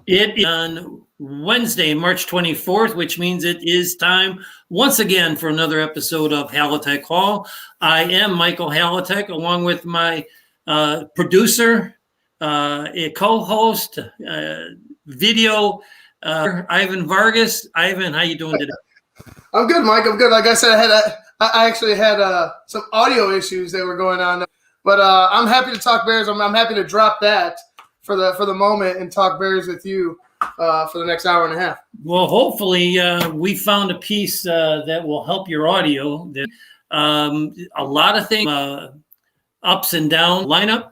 It is on Wednesday, March 24th, which means it is time once again for another episode of Halatek Hall. I am Michael Halatek, along with my producer, co-host, video, Ivan Vargas. Ivan, how you doing today? I'm good, Mike. I'm good. Like I said, I actually had some audio issues that were going on, but I'm happy to talk Bears. I'm happy to drop that for the moment and talk Bears with you for the next hour and a half. Well, hopefully we found a piece that will help your audio. A lot of things, ups and down lineup.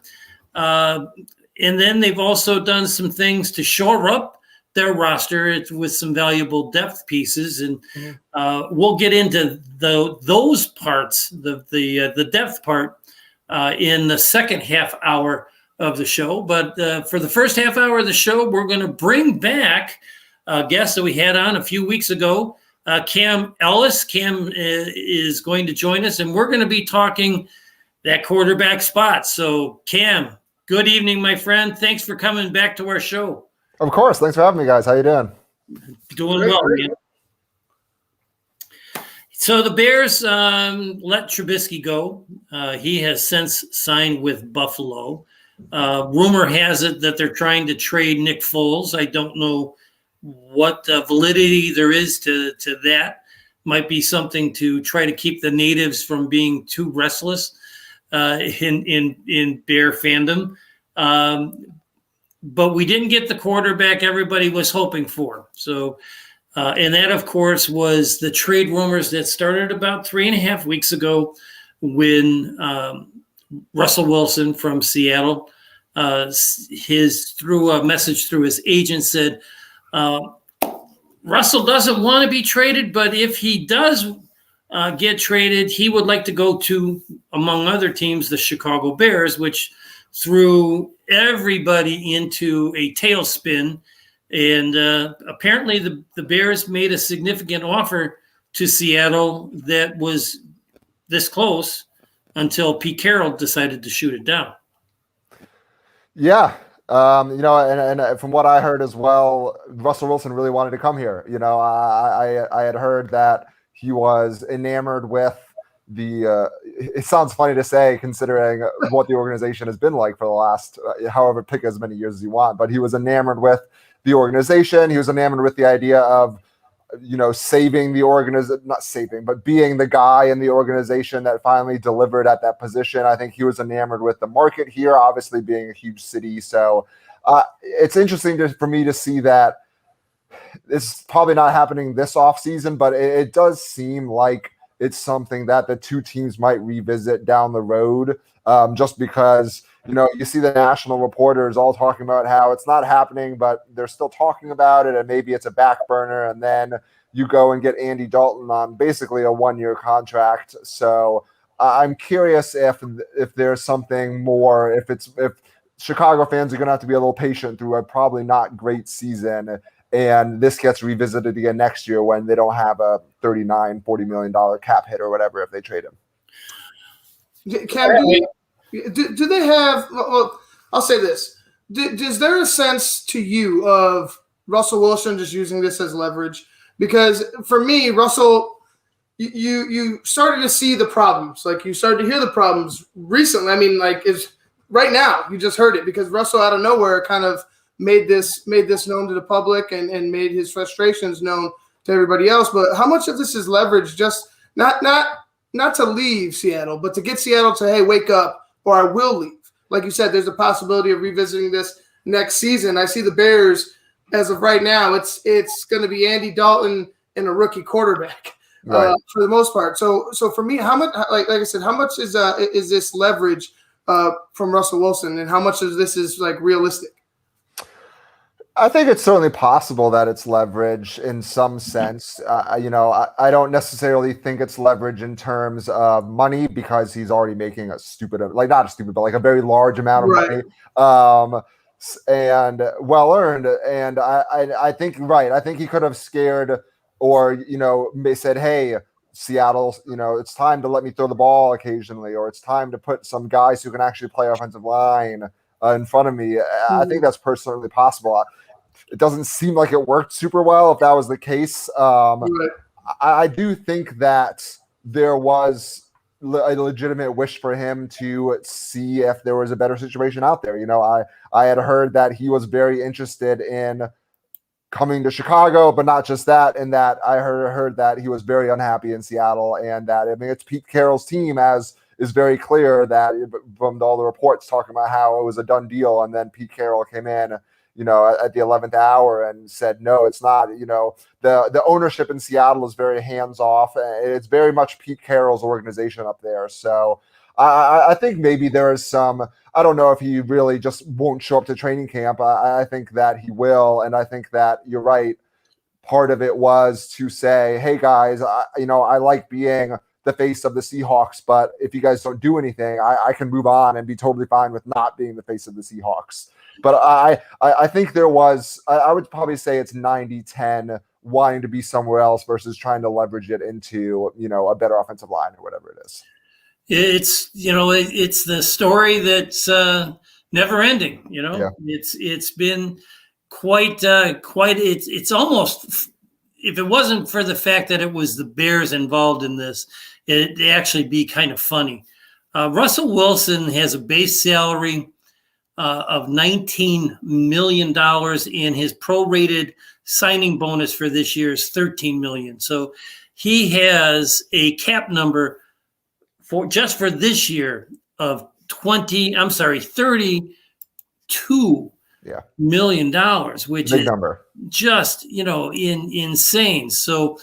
And then they've also done some things to shore up their roster with some valuable depth pieces. And we'll get into those parts, the depth part, in the second half hour of the show. But for the first half hour of the show, we're going to bring back a guest that we had on a few weeks ago, Cam Ellis. Cam is going to join us, and we're going to be talking that quarterback spot. So, Cam, good evening, my friend. Thanks for coming back to our show. Of course. Thanks for having me, guys. How you doing? Doing well, man. So the Bears let Trubisky go. He has since signed with Buffalo. Rumor has it that they're trying to trade Nick Foles. I don't know what validity there is to that. Might be something to try to keep the natives from being too restless in Bear fandom. But we didn't get the quarterback everybody was hoping for. So, and that, of course, was the trade rumors that started about 3.5 weeks ago when Russell Wilson from Seattle, through a message through his agent, said Russell doesn't want to be traded, but if he does get traded, he would like to go to, among other teams, the Chicago Bears, which threw everybody into a tailspin. And apparently the Bears made a significant offer to Seattle that was this close until Pete Carroll decided to shoot it down. Yeah. And from what I heard as well, Russell Wilson really wanted to come here. I had heard that he was enamored with it sounds funny to say considering what the organization has been like for the last, however, pick as many years as you want, but he was enamored with the organization. He was enamored with the idea of, saving the organization, not saving, but being the guy in the organization that finally delivered at that position. I think he was enamored with the market here, obviously being a huge city. So it's interesting for me to see that it's probably not happening this offseason, but it does seem like it's something that the two teams might revisit down the road, just because, you see the national reporters all talking about how it's not happening, but they're still talking about it, and maybe it's a back burner, and then you go and get Andy Dalton on basically a 1-year contract. So I'm curious if there's something more, if Chicago fans are going to have to be a little patient through a probably not great season, and this gets revisited again next year when they don't have a $39-40 million cap hit or whatever if they trade him. Cam, do they have – well, I'll say this. Is there a sense to you of Russell Wilson just using this as leverage? Because for me, Russell, you started to see the problems. Like, you started to hear the problems recently. I mean, like, it's right now. You just heard it because Russell out of nowhere kind of made this known to the public and made his frustrations known to everybody else. But how much of this is leverage? Just not to leave Seattle, but to get Seattle to, hey, wake up, or I will leave. Like you said, there's a possibility of revisiting this next season. I see the Bears as of right now. It's going to be Andy Dalton and a rookie quarterback for the most part. So for me, how much? Like I said, how much is this leverage from Russell Wilson, and how much of this is like realistic? I think it's certainly possible that it's leverage in some sense. I don't necessarily think it's leverage in terms of money because he's already making a very large amount of money, and well earned. And I think I think he could have scared or said, hey, Seattle, it's time to let me throw the ball occasionally, or it's time to put some guys who can actually play offensive line in front of me. I think that's personally possible. it doesn't seem like it worked super well if that was the case. Right. I do think that there was a legitimate wish for him to see if there was a better situation out there. I had heard that he was very interested in coming to Chicago, but not just that, and that I heard that he was very unhappy in Seattle, and that it's Pete Carroll's team, as is very clear that from all the reports talking about how it was a done deal, and then Pete Carroll came in, at the 11th hour and said, no, it's not. The ownership in Seattle is very hands off. It's very much Pete Carroll's organization up there. So I think maybe there is some. I don't know if he really just won't show up to training camp. I think that he will, and I think that you're right. Part of it was to say, hey guys, I like being the face of the Seahawks, but if you guys don't do anything, I can move on and be totally fine with not being the face of the Seahawks. But I think there was, I would probably say it's 90-10 wanting to be somewhere else versus trying to leverage it into, a better offensive line or whatever it is. It's it's the story that's never ending. Yeah. It's been quite. It's almost, if it wasn't for the fact that it was the Bears involved in this, it'd actually be kind of funny. Russell Wilson has a base salary of $19 million, and his prorated signing bonus for this year is $13 million. So he has a cap number for this year of $32 million, which Big is number. just insane. So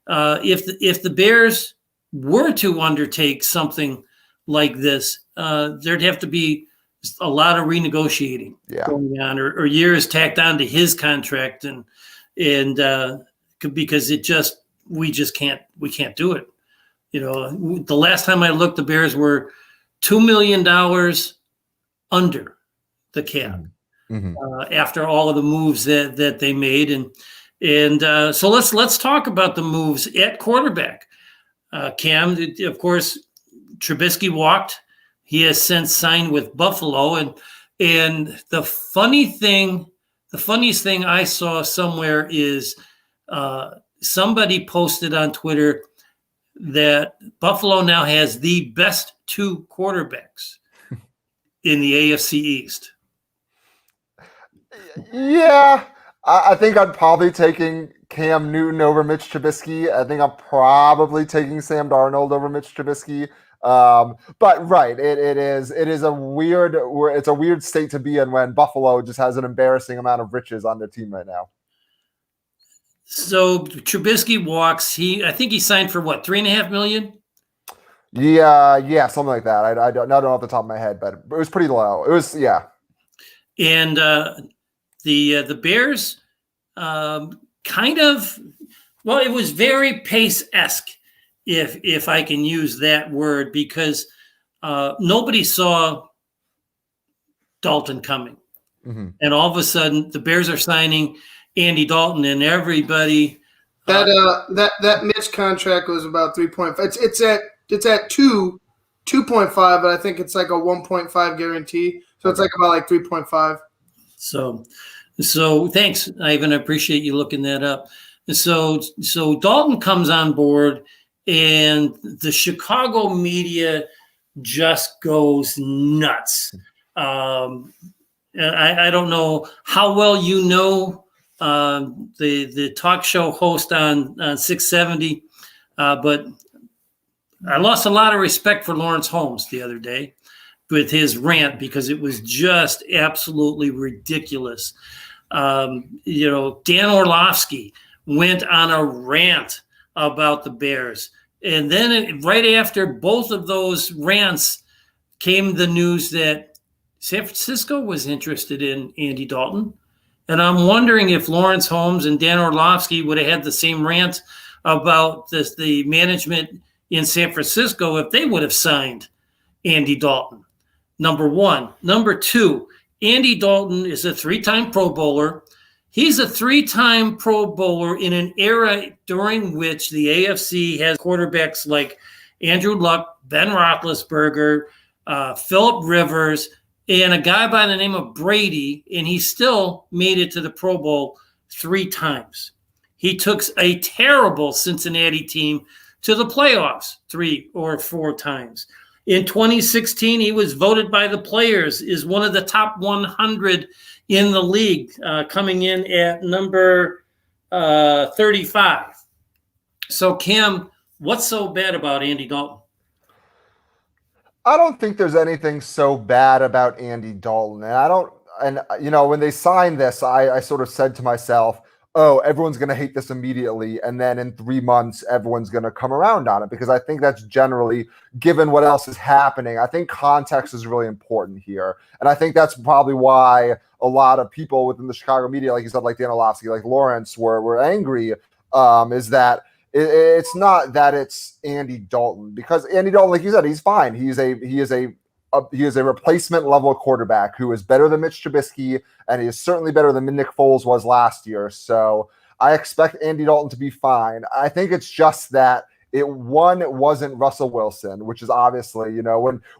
if the Bears were to undertake something like this, there'd have to be a lot of renegotiating going on, or years tacked on to his contract, and because we can't do it. The last time I looked, the Bears were $2 million under the cap after all of the moves that they made, and so let's talk about the moves at quarterback. Cam, of course, Trubisky walked. He has since signed with Buffalo, and the funniest thing I saw somewhere is somebody posted on Twitter that Buffalo now has the best two quarterbacks in the AFC East. Yeah, I think I'm probably taking Cam Newton over Mitch Trubisky. I think I'm probably taking Sam Darnold over Mitch Trubisky. But right, it is a weird state to be in when Buffalo just has an embarrassing amount of riches on their team right now. So Trubisky walks. I think he signed for what, $3.5 million? Yeah, something like that. I don't know off the top of my head, but it was pretty low. It was, yeah. And the Bears kind of, well, it was very Pace-esque, if I can use that word, because nobody saw Dalton coming. Mm-hmm. And all of a sudden, the Bears are signing Andy Dalton, and everybody. That Mitch contract was about 3.5. It's at 2.5, but I think it's like a 1.5 guarantee. So it's like about like 3.5. So thanks, Ivan. I appreciate you looking that up. So Dalton comes on board, and the Chicago media just goes nuts. I don't know how well you know the talk show host on 670, but I lost a lot of respect for Lawrence Holmes the other day with his rant, because it was just absolutely ridiculous. Dan Orlovsky went on a rant about the Bears. And then right after both of those rants came the news that San Francisco was interested in Andy Dalton. And I'm wondering if Lawrence Holmes and Dan Orlovsky would have had the same rant about the management in San Francisco if they would have signed Andy Dalton. Number one. Number two, Andy Dalton is a 3-time Pro Bowler. He's a 3-time Pro Bowler in an era during which the AFC has quarterbacks like Andrew Luck, Ben Roethlisberger, Phillip Rivers, and a guy by the name of Brady, and he still made it to the Pro Bowl 3 times. He took a terrible Cincinnati team to the playoffs 3 or 4 times. In 2016, he was voted by the players as one of the top 100 in the league, coming in at number 35. So, Cam, what's so bad about Andy Dalton? I don't think there's anything so bad about Andy Dalton. And when they signed this, I sort of said to myself, oh, everyone's going to hate this immediately. And then in 3 months, everyone's going to come around on it, because I think that's generally, given what else is happening, I think context is really important here. And I think that's probably why a lot of people within the Chicago media, like you said, like Dan Orlovsky, like Lawrence, were angry, is that it's not that it's Andy Dalton, because Andy Dalton, like you said, he's fine. He is a replacement level quarterback who is better than Mitch Trubisky, and he is certainly better than Nick Foles was last year. So I expect Andy Dalton to be fine. I think it's just that it wasn't Russell Wilson, which is obviously,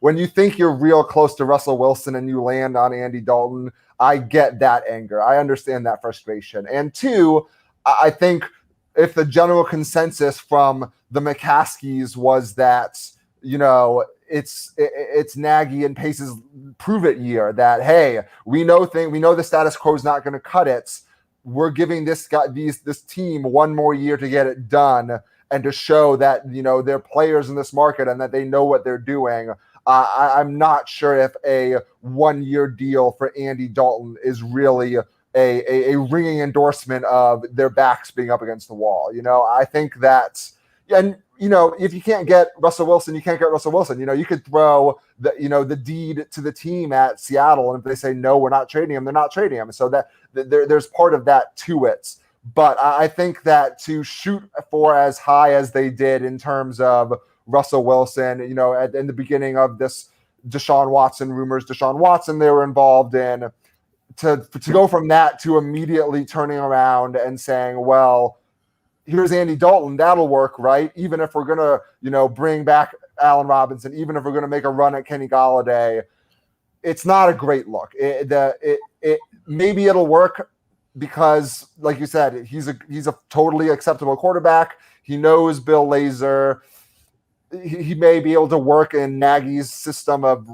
when you think you're real close to Russell Wilson and you land on Andy Dalton, I get that anger. I understand that frustration. And 2, I think if the general consensus from the McCaskies was that, it's Nagy and Pace's prove it year, that, hey, we know the status quo is not going to cut it. We're giving this team 1 more year to get it done and to show that, they're players in this market and that they know what they're doing. I'm not sure if a 1-year deal for Andy Dalton is really a ringing endorsement of their backs being up against the wall. I think that's, and if you can't get Russell Wilson, you can't get Russell Wilson. You could throw the deed to the team at Seattle, and if they say no, we're not trading him, they're not trading him. So that there's part of that to it. But I think that to shoot for as high as they did in terms of Russell Wilson, in the beginning of this Deshaun Watson rumors, Deshaun Watson they were involved in, to go from that to immediately turning around and saying, well, here's Andy Dalton, that'll work, right? Even if we're going to, bring back Allen Robinson, even if we're going to make a run at Kenny Golladay, it's not a great look. Maybe it'll work because, like you said, he's a totally acceptable quarterback. He knows Bill Lazor. He may be able to work in Nagy's system of,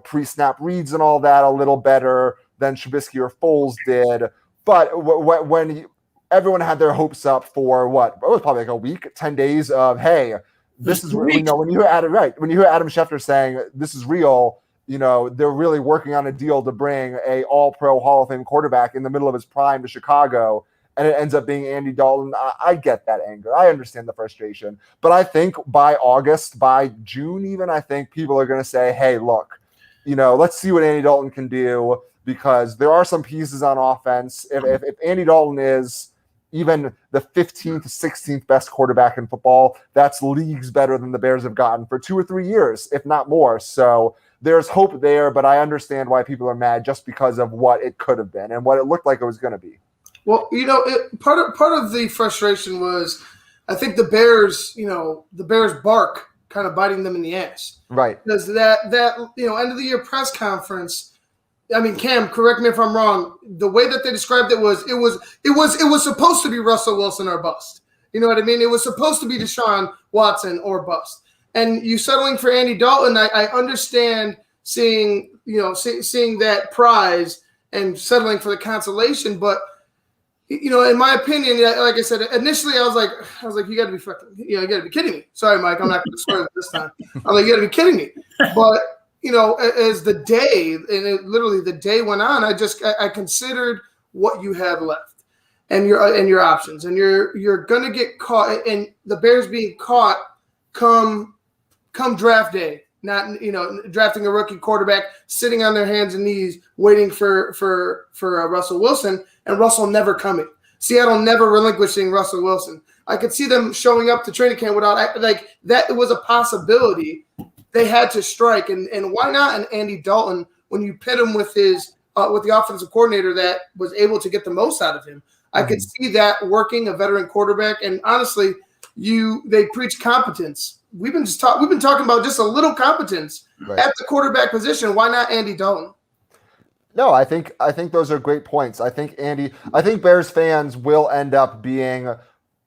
pre-snap reads and all that a little better than Trubisky or Foles did. But when everyone had their hopes up for it was probably like a week, 10 days of, hey, this is when you hear Adam Schefter saying this is real, they're really working on a deal to bring a all-pro Hall of Fame quarterback in the middle of his prime to Chicago, and it ends up being Andy Dalton. I get that anger. I understand the frustration. But I think by August, by June even, I think people are going to say, hey, look, let's see what Andy Dalton can do, because there are some pieces on offense. If Andy Dalton is even the 15th, 16th best quarterback in football, that's leagues better than the Bears have gotten for 2 or 3 years, if not more. So there's hope there, but I understand why people are mad just because of what it could have been and what it looked like it was going to be. Well, part of the frustration was, I think the Bears bark kind of biting them in the ass. Right. Because that end of the year press conference, I mean, Cam, correct me if I'm wrong, the way that they described it was supposed to be Russell Wilson or bust. You know what I mean? It was supposed to be Deshaun Watson or bust. And you settling for Andy Dalton, I understand seeing that prize and settling for the consolation, but in my opinion, like I said, initially I was like, you got to be fucking, you got to be kidding me. Sorry, Mike, I'm not going to swear this time. I'm like, you got to be kidding me. But as the day literally the day went on, I considered what you had left and your options, and you're going to get caught, and the Bears being caught come draft day. Not drafting a rookie quarterback, sitting on their hands and knees, waiting for Russell Wilson, and Russell never coming. Seattle never relinquishing Russell Wilson. I could see them showing up to training camp without that. It was a possibility. They had to strike, and why not an Andy Dalton when you pit him with his with the offensive coordinator that was able to get the most out of him? I could see that working, a veteran quarterback, and honestly, they preach competence. We've been talking about just a little competence at the quarterback position. Why not Andy Dalton? No, I think those are great points. I think Bears fans will end up being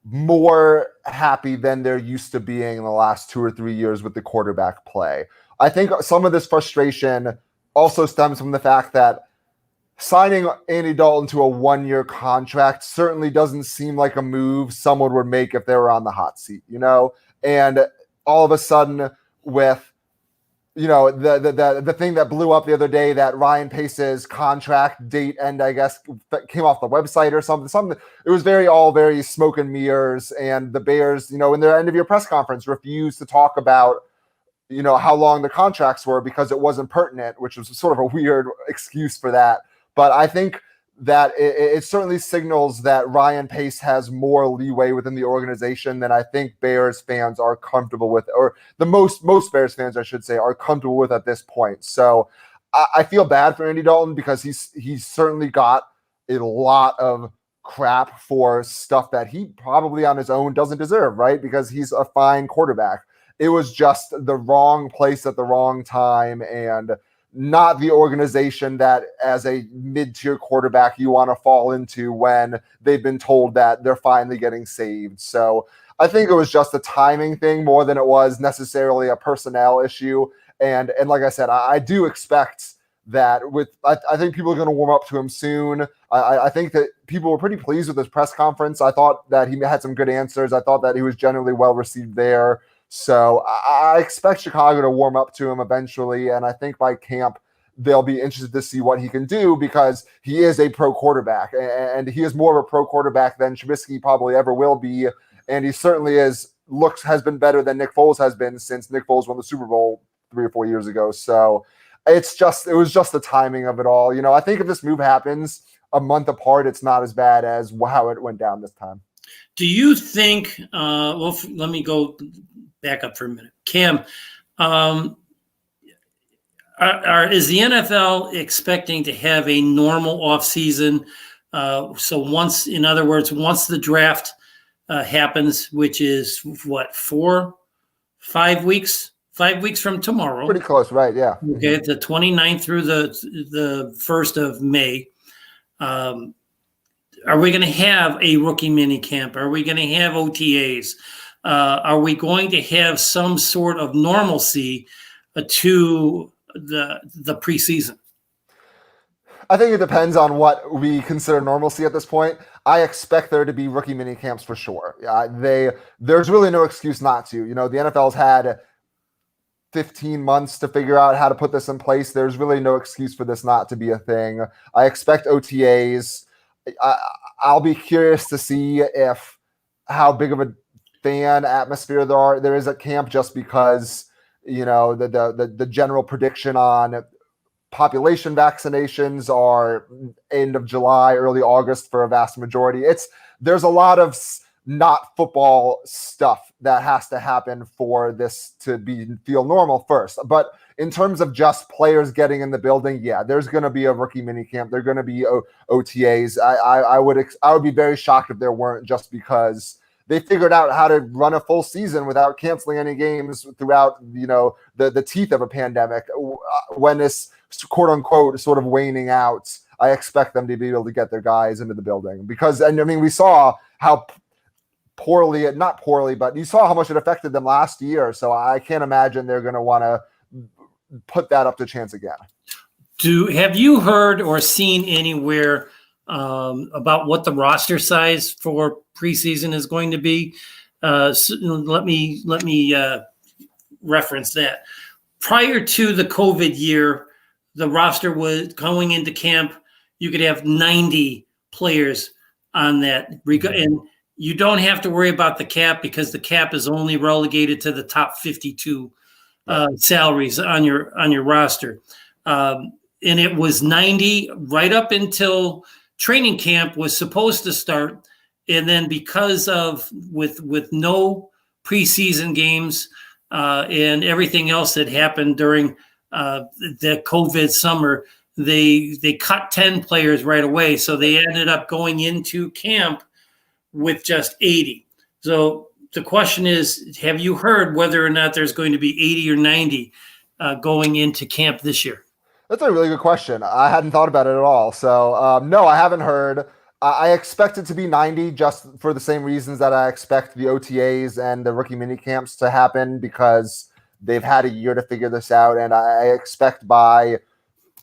more happy than they're used to being in the last 2 or 3 years with the quarterback play. I think some of this frustration also stems from the fact that signing Andy Dalton to a 1-year contract certainly doesn't seem like a move someone would make if they were on the hot seat, And all of a sudden, with the thing that blew up the other day, that Ryan Pace's contract date and I guess came off the website or something. It was very smoke and mirrors, and the Bears, in their end of year press conference, refused to talk about how long the contracts were because it wasn't pertinent, which was sort of a weird excuse for that. But I think that it certainly signals that Ryan Pace has more leeway within the organization than I think Bears fans are comfortable with, or the most Bears fans, I should say, are comfortable with at this point. So I feel bad for Andy Dalton because he's certainly got a lot of crap for stuff that he probably on his own doesn't deserve, right? Because he's a fine quarterback. It was just the wrong place at the wrong time, and not the organization that as a mid-tier quarterback you want to fall into when they've been told that they're finally getting saved. So I think it was just a timing thing more than it was necessarily a personnel issue. And like I said, I do expect that I think people are going to warm up to him soon. I think that people were pretty pleased with his press conference. I thought that he had some good answers. I thought that he was generally well received there. So I expect Chicago to warm up to him eventually, and I think by camp they'll be interested to see what he can do because he is a pro quarterback, and he is more of a pro quarterback than Trubisky probably ever will be, and he certainly has been better than Nick Foles has been since Nick Foles won the Super Bowl 3 or 4 years ago. So it was just the timing of it all. I think if this move happens a month apart, it's not as bad as how it went down this time. Do you think? Let me go back up for a minute. Cam, is the NFL expecting to have a normal offseason? So once the draft happens, which is what, 5 weeks? 5 weeks from tomorrow. Pretty close, right? Yeah. Okay, the 29th through the 1st of May. Are we going to have a rookie mini camp? Are we going to have OTAs? Are we going to have some sort of normalcy to the preseason? I think it depends on what we consider normalcy at this point. I expect there to be rookie mini camps for sure. There's really no excuse not to. The NFL's had 15 months to figure out how to put this in place. There's really no excuse for this not to be a thing. I expect OTAs. I'll be curious to see how big of a fan atmosphere there is at camp, just because the general prediction on population vaccinations are end of July, early August for a vast majority. There's a lot of not football stuff that has to happen for this to feel normal first. But in terms of just players getting in the building, yeah, there's going to be a rookie mini camp. There're going to be OTAs. I would be very shocked if there weren't, just because they figured out how to run a full season without canceling any games throughout, the teeth of a pandemic. When this quote unquote sort of waning out, I expect them to be able to get their guys into the building because, we saw how not poorly, but you saw how much it affected them last year. So I can't imagine they're going to want to put that up to chance again. Have you heard or seen anywhere about what the roster size for preseason is going to be? So let me reference that. Prior to the COVID year, the roster was going into camp. You could have 90 players on that, and you don't have to worry about the cap because the cap is only relegated to the top 52 salaries on your roster. And it was 90 right up until training camp was supposed to start. And then because of with no preseason games and everything else that happened during the COVID summer, they cut 10 players right away. So they ended up going into camp with just 80. So the question is, have you heard whether or not there's going to be 80 or 90 going into camp this year? That's a really good question. I hadn't thought about it at all. So, no, I haven't heard. I expect it to be 90 just for the same reasons that I expect the OTAs and the rookie mini camps to happen, because they've had a year to figure this out. And I expect by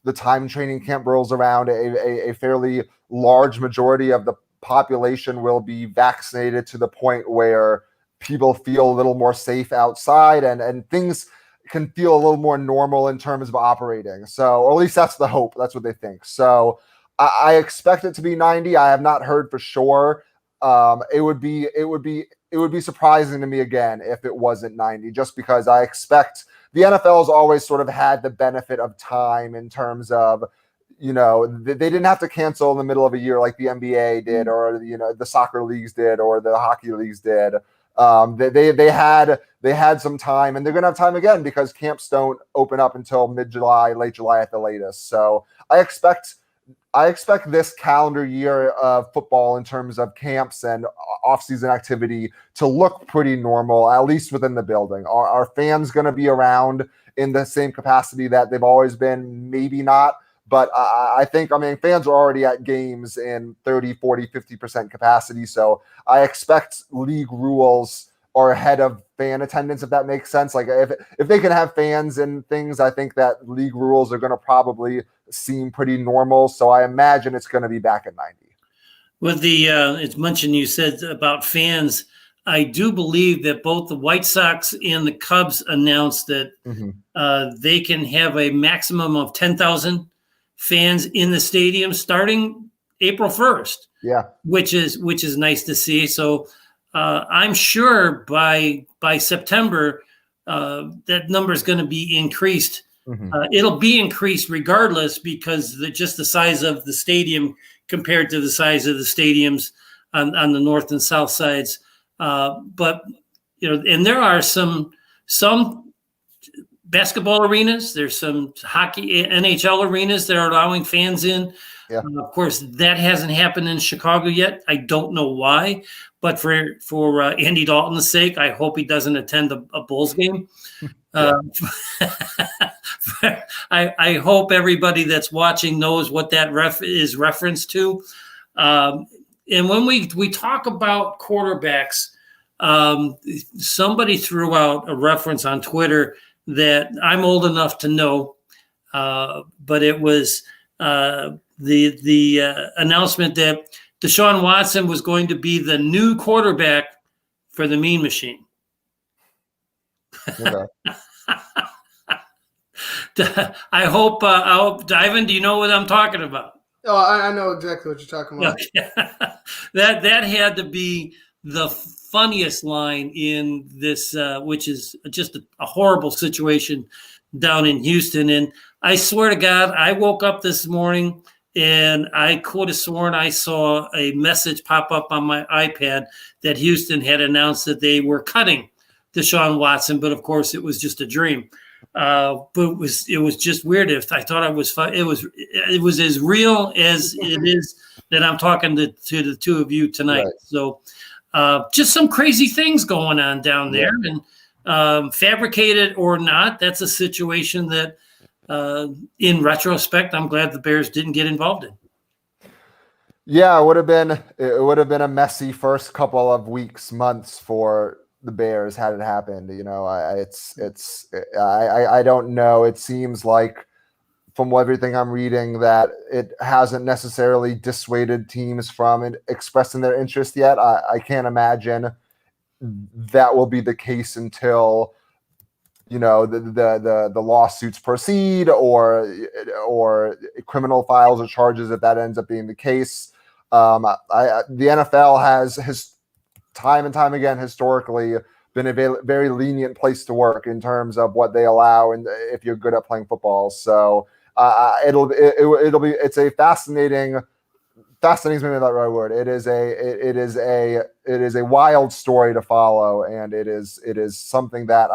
the time training camp rolls around, a fairly large majority of the population will be vaccinated to the point where people feel a little more safe outside, and things can feel a little more normal in terms of operating. So, or at least that's the hope. That's what they think. So I expect it to be 90. I have not heard for sure. It would be surprising to me again if it wasn't 90, just because I expect the NFL has always sort of had the benefit of time in terms of, they didn't have to cancel in the middle of a year like the NBA did, or, the soccer leagues did, or the hockey leagues did. They had some time, and they're going to have time again because camps don't open up until mid-July, late July at the latest. So I expect this calendar year of football in terms of camps and off-season activity to look pretty normal, at least within the building. Are fans going to be around in the same capacity that they've always been? Maybe not. But I think fans are already at games in 30, 40, 50% capacity. So I expect league rules are ahead of fan attendance, if that makes sense. Like if they can have fans and things, I think that league rules are going to probably seem pretty normal. So I imagine it's going to be back at 90. With the, it's mentioned, you said about fans, I do believe that both the White Sox and the Cubs announced that they can have a maximum of 10,000 fans in the stadium starting April 1st. Yeah. Which is nice to see. So I'm sure by September, that number is going to be increased. It'll be increased regardless, because just the size of the stadium compared to the size of the stadiums on the north and south sides. But and there are some basketball arenas. There's some hockey NHL arenas that are allowing fans in. Yeah. Of course, that hasn't happened in Chicago yet. I don't know why, but for Andy Dalton's sake, I hope he doesn't attend a Bulls game. I hope everybody that's watching knows what that is reference to. And when we talk about quarterbacks, somebody threw out a reference on Twitter that I'm old enough to know, but it was the announcement that Deshaun Watson was going to be the new quarterback for the Mean Machine. Okay. I hope, Ivan, do you know what I'm talking about? Oh, I know exactly what you're talking about. Okay. that had to be the funniest line in this, which is just a horrible situation down in Houston. And I swear to God, I woke up this morning and I could have sworn I saw a message pop up on my iPad that Houston had announced that they were cutting Deshaun Watson, but of course it was just a dream. But it was just weird. If I thought it was fun, it was as real as it is that I'm talking to the two of you tonight. Right. So just some crazy things going on down there, and fabricated or not, that's a situation that, in retrospect, I'm glad the Bears didn't get involved in. Yeah, it would have been a messy first couple of weeks, months for the Bears had it happened. I don't know. It seems like from everything I'm reading that it hasn't necessarily dissuaded teams from expressing their interest yet. I can't imagine that will be the case until the lawsuits proceed or criminal files or charges, if that ends up being the case. The NFL has time and time again historically been a very lenient place to work in terms of what they allow, and if you're good at playing football. So it's a fascinating is maybe not the right word. It is a wild story to follow, and it is something that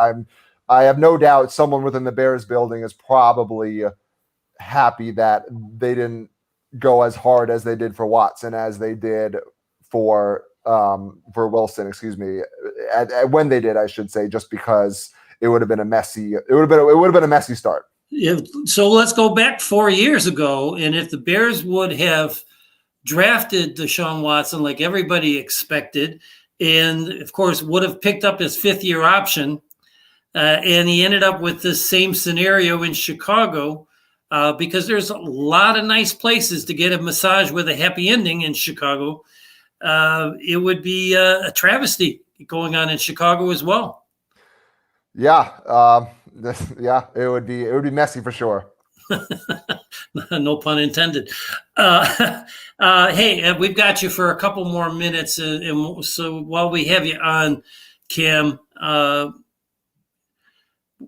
I have no doubt someone within the Bears building is probably happy that they didn't go as hard as they did for Watson as they did for Wilson, excuse me, when they did, I should say, just because it would have been a messy start. So let's go back 4 years ago, and if the Bears would have drafted Deshaun Watson like everybody expected, and of course would have picked up his fifth-year option, and he ended up with this same scenario in Chicago, because there's a lot of nice places to get a massage with a happy ending in Chicago. It would be a travesty going on in Chicago as well. Yeah, it would be messy for sure. No pun intended. Hey, we've got you for a couple more minutes, and so while we have you on, Cam,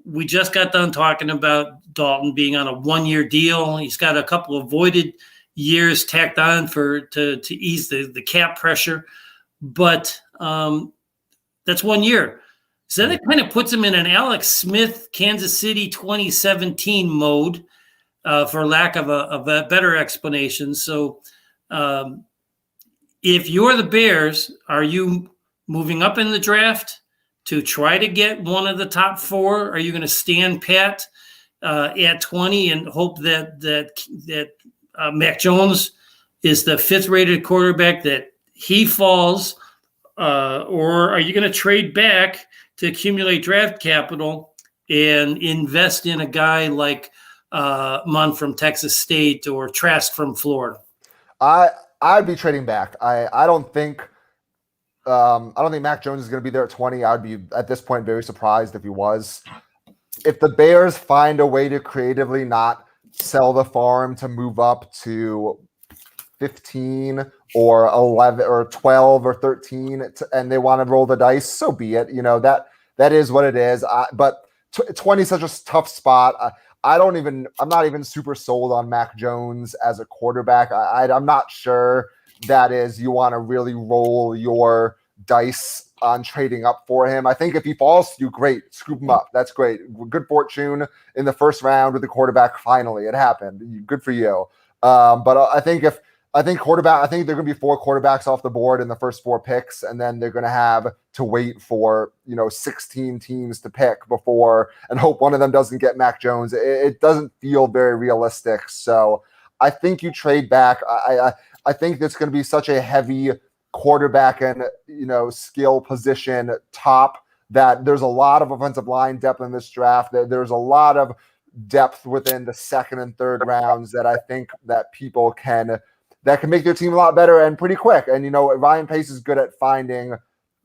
we just got done talking about Dalton being on a 1-year deal. He's got a couple of voided years tacked on to ease the cap pressure, but that's 1 year. So that kind of puts him in an Alex Smith, Kansas City 2017 mode, for lack of a better explanation. So if you're the Bears, are you moving up in the draft to try to get one of the top 4? Are you going to stand pat at 20 and hope that Mac Jones is the 5th rated quarterback, that he falls, or are you going to trade back to accumulate draft capital and invest in a guy like Munn from Texas State or Trask from Florida? I'd be trading back. I don't think Mac Jones is going to be there at 20. I'd be at this point very surprised if he was. If the Bears find a way to creatively not sell the farm to move up to 15 or 11 or 12 or 13, and they want to roll the dice, so be it. That is what it is. But 20 is such a tough spot. I'm not even super sold on Mac Jones as a quarterback. I'm not sure that is, you want to really roll your dice on trading up for him. I think if he falls to you, great, scoop him up. That's great. Good fortune in the first round with the quarterback. Finally, it happened. Good for you. But I think there are going to be 4 quarterbacks off the board in the first 4 picks, and then they're going to have to wait for 16 teams to pick before and hope one of them doesn't get Mac Jones. It doesn't feel very realistic. So I think you trade back. I think there's going to be such a heavy quarterback and skill position top that there's a lot of offensive line depth in this draft. There's a lot of depth within the 2nd and 3rd rounds that I think that people can make their team a lot better and pretty quick. And Ryan Pace is good at finding,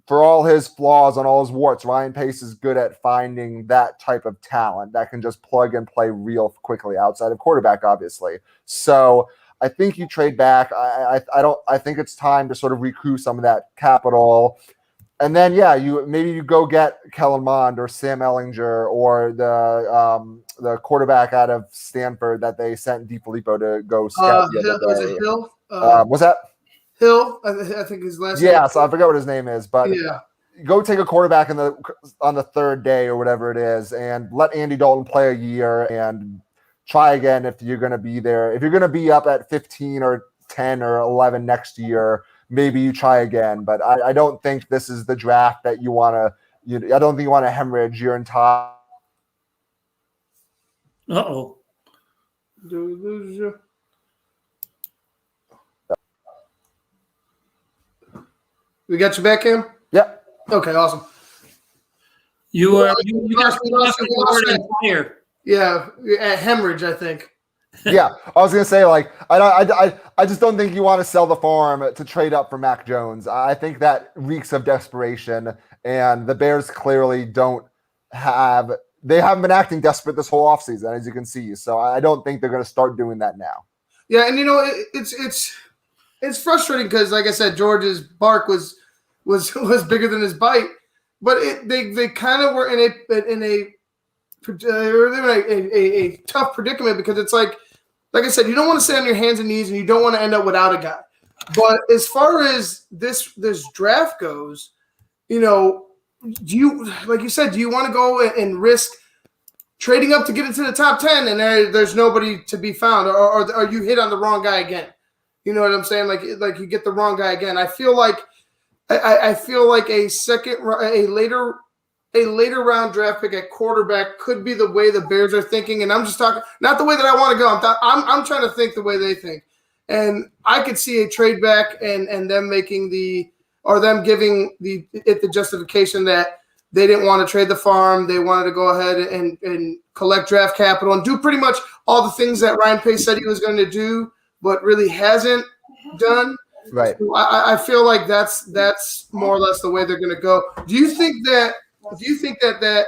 for all his flaws and all his warts, Ryan Pace is good at finding that type of talent that can just plug and play real quickly outside of quarterback, obviously. So I think you trade back. I think it's time to sort of recoup some of that capital. And then, you go get Kellen Mond or Sam Ehlinger or the quarterback out of Stanford that they sent DiFilippo to go scout the other day. Was it Hill? Was that Hill? I think his last name. Yeah, so I forgot what his name is, but go take a quarterback on the 3rd day or whatever it is, and let Andy Dalton play a year and try again if you're going to be there. If you're going to be up at 15 or 10 or 11 next year, maybe you try again. But I don't think this is the draft that you want to. I don't think you want to hemorrhage your entire. Uh-oh. We got you back, Cam? Yep. Okay, awesome. You lost the fire. Yeah, at hemorrhage, I think. Yeah, I was gonna say, I just don't think you want to sell the farm to trade up for Mac Jones. I think that reeks of desperation, and the Bears clearly haven't been acting desperate this whole offseason, as you can see. So I don't think they're going to start doing that now. Yeah, and it's frustrating because, like I said, George's bark was bigger than his bite, but they kind of were in a tough predicament because it's like I said, you don't want to sit on your hands and knees and you don't want to end up without a guy. But as far as this draft goes, do you, like you said, do you want to go and risk trading up to get into the top 10 and there's nobody to be found, or you hit on the wrong guy again? You know what I'm saying? Like you get the wrong guy again. I feel like a later a later round draft pick at quarterback could be the way the Bears are thinking. And I'm just talking, not the way that I want to go. I'm trying to think the way they think. And I could see a trade back and them making them giving the justification that they didn't want to trade the farm. They wanted to go ahead and collect draft capital and do pretty much all the things that Ryan Pace said he was going to do, but really hasn't done. Right. So I feel like that's more or less the way they're going to go. Do you think that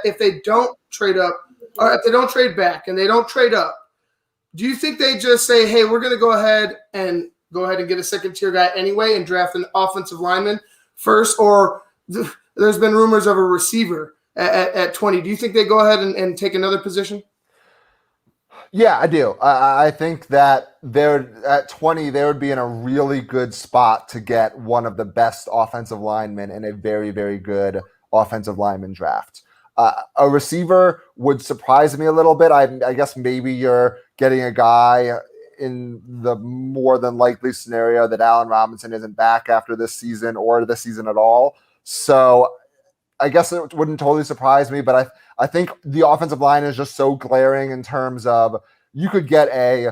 if they don't trade up, or if they don't trade back and they don't trade up, do you think they just say, hey, we're going to go ahead and get a second-tier guy anyway and draft an offensive lineman first? Or there's been rumors of a receiver at 20. Do you think they go ahead and take another position? Yeah, I do. I think that at 20, they would be in a really good spot to get one of the best offensive linemen in a very, very good offensive lineman draft. A receiver would surprise me a little bit. I guess maybe you're getting a guy in the more than likely scenario that Allen Robinson isn't back after this season or this season at all. So I guess it wouldn't totally surprise me, but I think the offensive line is just so glaring in terms of you could get a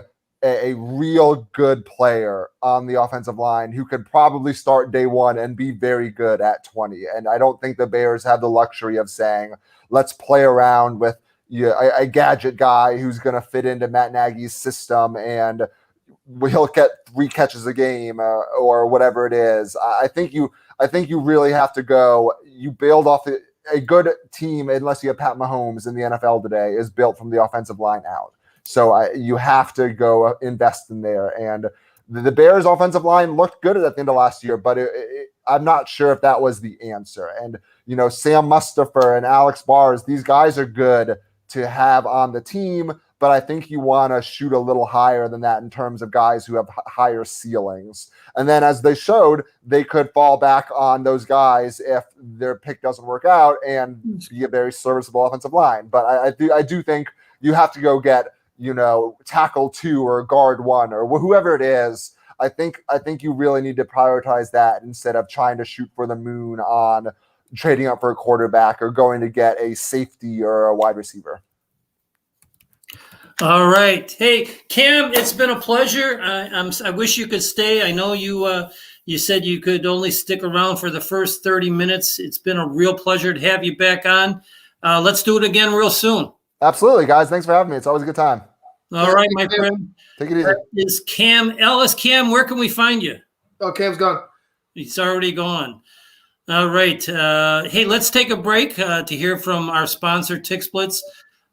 real good player on the offensive line who could probably start day one and be very good at 20. And I don't think the Bears have the luxury of saying, let's play around with a gadget guy who's going to fit into Matt Nagy's system and he'll get 3 catches a game or whatever it is. I think you really have to go. You build off a good team, unless you have Pat Mahomes in the NFL today, is built from the offensive line out. So you have to go invest in there. And the Bears' offensive line looked good at the end of last year, but I'm not sure if that was the answer. And, Sam Mustipher and Alex Bars, these guys are good to have on the team, but I think you want to shoot a little higher than that in terms of guys who have higher ceilings. And then as they showed, they could fall back on those guys if their pick doesn't work out and be a very serviceable offensive line. But I do think you have to go get, tackle 2 or guard 1 or whoever it is. I think you really need to prioritize that instead of trying to shoot for the moon on trading up for a quarterback or going to get a safety or a wide receiver. All right. Hey, Cam, it's been a pleasure. I wish you could stay. I know you said you could only stick around for the first 30 minutes. It's been a real pleasure to have you back on. Let's do it again real soon. Absolutely, guys. Thanks for having me. It's always a good time. All right, my friend. Take it easy. That is Cam Ellis. Cam, where can we find you? Oh, Cam's gone. He's already gone. All right. Hey, let's take a break to hear from our sponsor, TickSplits.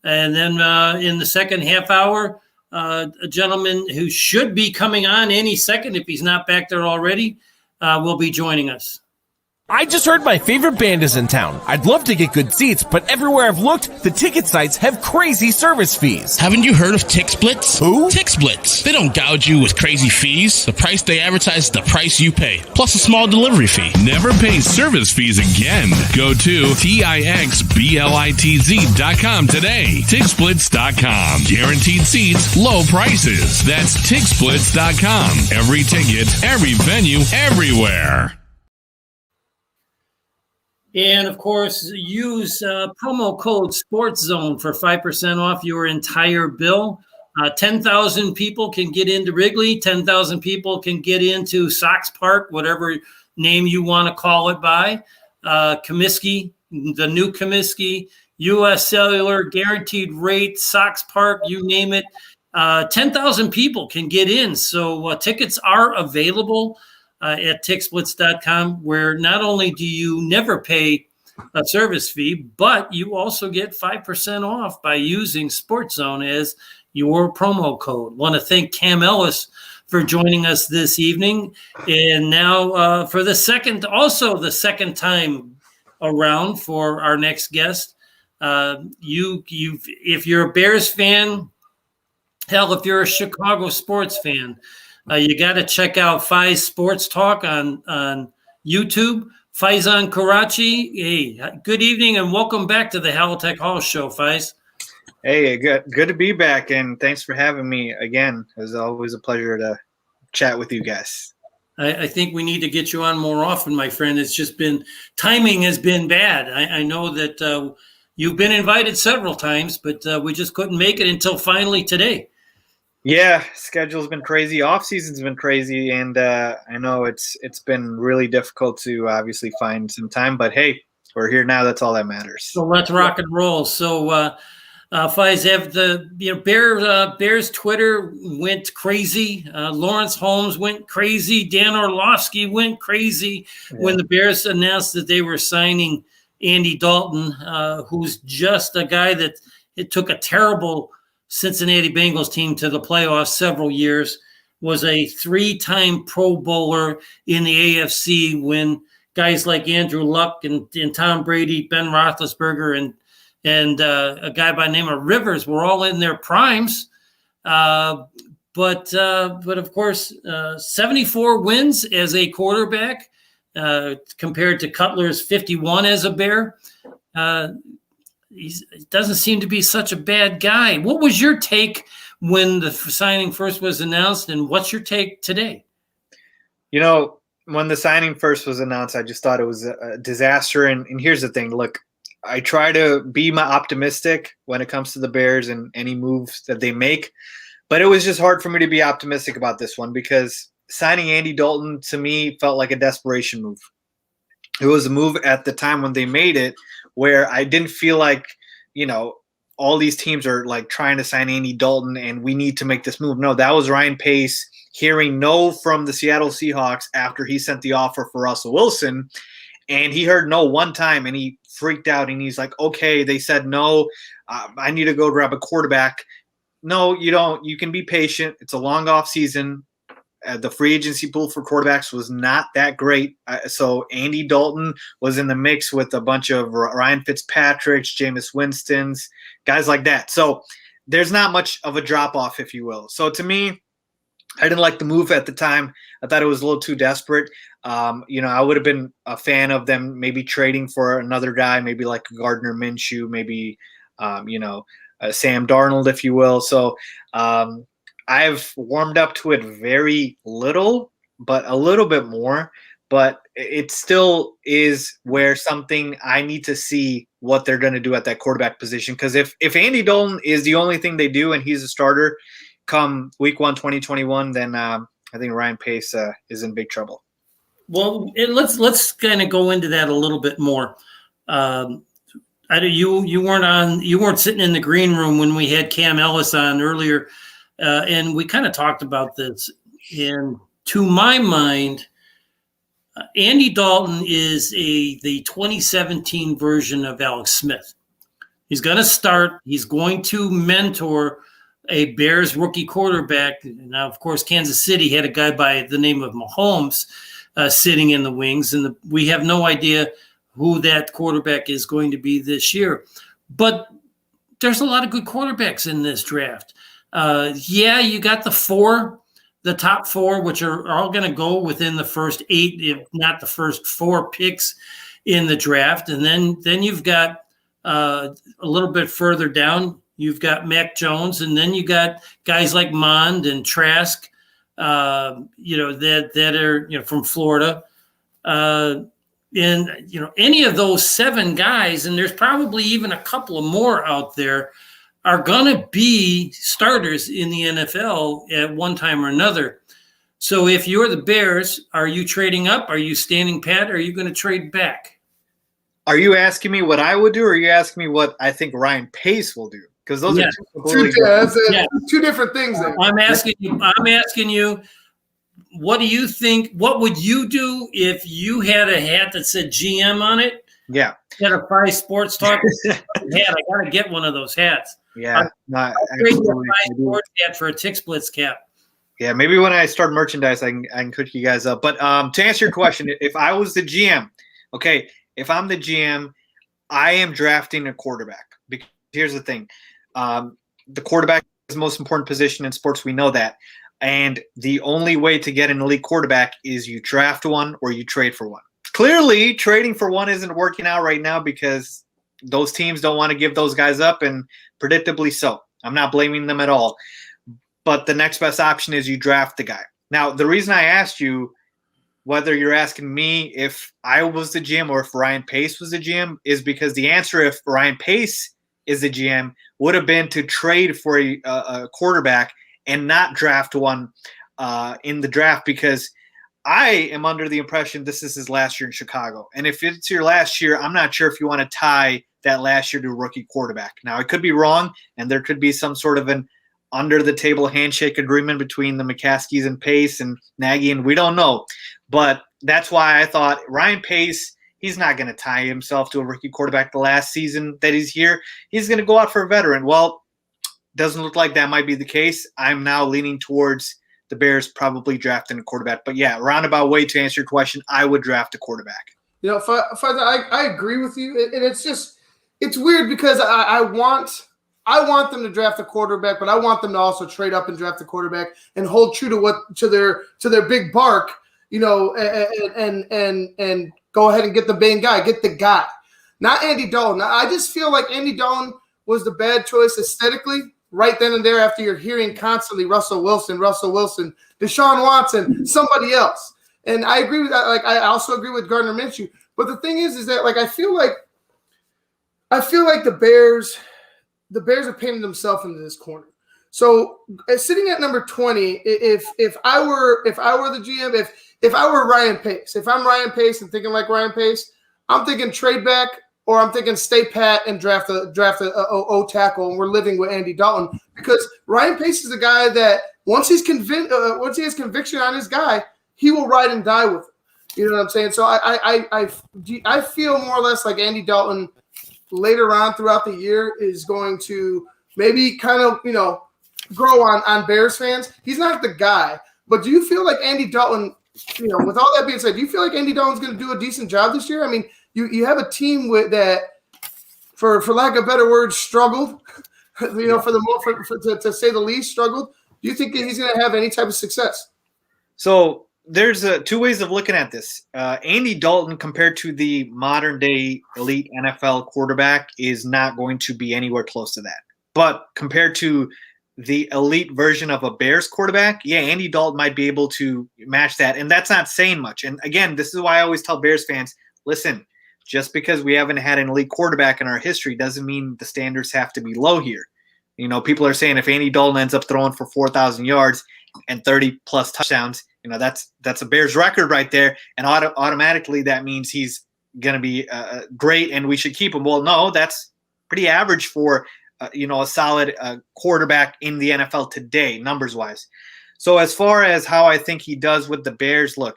And then in the second half hour, a gentleman who should be coming on any second, if he's not back there already, will be joining us. I just heard my favorite band is in town. I'd love to get good seats, but everywhere I've looked, the ticket sites have crazy service fees. Haven't you heard of TickSplits? Who? TickSplits. They don't gouge you with crazy fees. The price they advertise is the price you pay, plus a small delivery fee. Never pay service fees again. Go to TIXBLITZ.com today. TickSplits.com. Guaranteed seats, low prices. That's TickSplits.com. Every ticket, every venue, everywhere. And, of course, use promo code SportsZone for 5% off your entire bill. 10,000 people can get into Wrigley. 10,000 people can get into Sox Park, whatever name you want to call it by. Comiskey, the new Comiskey, U.S. Cellular, guaranteed rate, Sox Park, you name it. 10,000 people can get in. So tickets are available at TickSplits.com, where not only do you never pay a service fee, but you also get 5% off by using SportsZone as your promo code. Want to thank Cam Ellis for joining us this evening. And now for the second time around for our next guest, if you're a Bears fan, hell, if you're a Chicago sports fan, you got to check out Faiz Sports Talk on YouTube. Faizan Karachi. Hey, good evening and welcome back to the Halatek Hall show, Faiz. Hey, good to be back, and thanks for having me again. It was always a pleasure to chat with you guys. I think we need to get you on more often, my friend. It's just been timing has been bad. I know that you've been invited several times, but we just couldn't make it until finally today. Yeah, schedule's been crazy. Off season's been crazy, and I know it's been really difficult to obviously find some time. But hey, we're here now. That's all that matters. So let's rock and roll. So Faiz, have the Bears Twitter went crazy. Lawrence Holmes went crazy. Dan Orlovsky went crazy when the Bears announced that they were signing Andy Dalton, who's just a guy that it took a terrible Cincinnati Bengals team to the playoffs several years, was a 3-time Pro Bowler in the AFC when guys like Andrew Luck and Tom Brady, Ben Roethlisberger, and a guy by the name of Rivers were all in their primes. But of course, 74 wins as a quarterback compared to Cutler's 51 as a Bear. He doesn't seem to be such a bad guy. What was your take when the signing first was announced, and what's your take today? When the signing first was announced, I just thought it was a disaster. And here's the thing. Look, I try to be optimistic when it comes to the Bears and any moves that they make. But it was just hard for me to be optimistic about this one because signing Andy Dalton to me felt like a desperation move. It was a move at the time when they made it where I didn't feel like, all these teams are like trying to sign Andy Dalton and we need to make this move. No, that was Ryan Pace hearing no from the Seattle Seahawks after he sent the offer for Russell Wilson. And he heard no one time and he freaked out and he's like, okay, they said no, I need to go grab a quarterback. No, you don't. You can be patient. It's a long off season. The free agency pool for quarterbacks was not that great. So Andy Dalton was in the mix with a bunch of Ryan Fitzpatrick's, Jameis Winston's, guys like that. So there's not much of a drop-off, if you will. So to me, I didn't like the move at the time. I thought it was a little too desperate. I would have been a fan of them maybe trading for another guy, maybe like Gardner Minshew, maybe, Sam Darnold, if you will. So I've warmed up to it very little, but a little bit more. But it still is where something I need to see what they're going to do at that quarterback position. Because if Andy Dalton is the only thing they do and he's a starter come week 1, 2021, then I think Ryan Pace is in big trouble. Well, let's kind of go into that a little bit more. You weren't sitting in the green room when we had Cam Ellis on earlier, and we kind of talked about this. And to my mind, Andy Dalton is the 2017 version of Alex Smith. He's going to start. He's going to mentor a Bears rookie quarterback. Now, of course, Kansas City had a guy by the name of Mahomes sitting in the wings, and we have no idea who that quarterback is going to be this year. But there's a lot of good quarterbacks in this draft. You got the top 4, which are all going to go within the first 8, if not the first 4 picks in the draft. And then you've got a little bit further down, you've got Mac Jones, and then you got guys like Mond and Trask, that are from Florida. And any of those 7 guys, and there's probably even a couple of more out there, are going to be starters in the NFL at one time or another. So if you're the Bears, are you trading up? Are you standing pat? Or are you going to trade back? Are you asking me what I would do, or are you asking me what I think Ryan Pace will do? Because those are two different things. I'm asking you, what do you think? What would you do if you had a hat that said GM on it? Yeah. Had a Five Sports Talk hat. I got to get one of those hats. Yeah. I'll trade you a Five Sports hat for a Tick Splits cap. Yeah, maybe when I start merchandise, I can cook you guys up. But to answer your question, if I was the GM, if I'm the GM, I am drafting a quarterback. Because here's the thing. The quarterback is the most important position in sports. We know that. And the only way to get an elite quarterback is you draft one or you trade for one. Clearly, trading for one isn't working out right now because those teams don't want to give those guys up, and predictably so. I'm not blaming them at all. But the next best option is you draft the guy. Now, the reason I asked you whether you're asking me if I was the GM or if Ryan Pace was the GM, is because the answer, if Ryan Pace is the GM, would have been to trade for a quarterback and not draft one in the draft, because I am under the impression this is his last year in Chicago. And if it's your last year, I'm not sure if you want to tie that last year to a rookie quarterback. Now, I could be wrong, and there could be some sort of an under-the-table handshake agreement between the McCaskies and Pace and Nagy, and we don't know. But that's why I thought Ryan Pace, he's not going to tie himself to a rookie quarterback the last season that he's here. He's going to go out for a veteran. Well, doesn't look like that might be the case. I'm now leaning towards the Bears probably drafting a quarterback. But yeah, roundabout way to answer your question, I would draft a quarterback. You know, I agree with you, and it's weird because I want them to draft a quarterback, but I want them to also trade up and draft a quarterback and hold true to their big bark, you know, and go ahead and get the main guy, get the guy, not Andy Dalton. I just feel like Andy Dalton was the bad choice aesthetically. Right then and there, after you're hearing constantly Russell Wilson, Deshaun Watson, somebody else. And I agree with that. Like, I also agree with Gardner Minshew. But the thing is that, like, I feel like the Bears are painting themselves into this corner. So sitting at number 20, if I were the GM, if I were Ryan Pace, if I'm Ryan Pace and thinking like Ryan Pace, I'm thinking trade back, or I'm thinking stay pat and draft a O tackle, and we're living with Andy Dalton, because Ryan Pace is the guy that once he has conviction on his guy, he will ride and die with him. You know what I'm saying? So I feel more or less like Andy Dalton later on throughout the year is going to maybe kind of, you know, grow on Bears fans. He's not the guy, but do you feel like Andy Dalton, you know, with all that being said, do you feel like Andy Dalton's going to do a decent job this year? I mean, you have a team with that, for lack of better words, struggled, you know, to say the least, struggled. Do you think that he's going to have any type of success? So there's two ways of looking at this. Andy Dalton, compared to the modern day elite NFL quarterback, is not going to be anywhere close to that. But compared to the elite version of a Bears quarterback, yeah, Andy Dalton might be able to match that. And that's not saying much. And again, this is why I always tell Bears fans, listen, just because we haven't had an elite quarterback in our history doesn't mean the standards have to be low here. You know, people are saying if Andy Dalton ends up throwing for 4,000 yards and 30-plus touchdowns, you know, that's a Bears record right there, and automatically that means he's going to be great and we should keep him. Well, no, that's pretty average for, you know, a solid quarterback in the NFL today, numbers-wise. So as far as how I think he does with the Bears, look,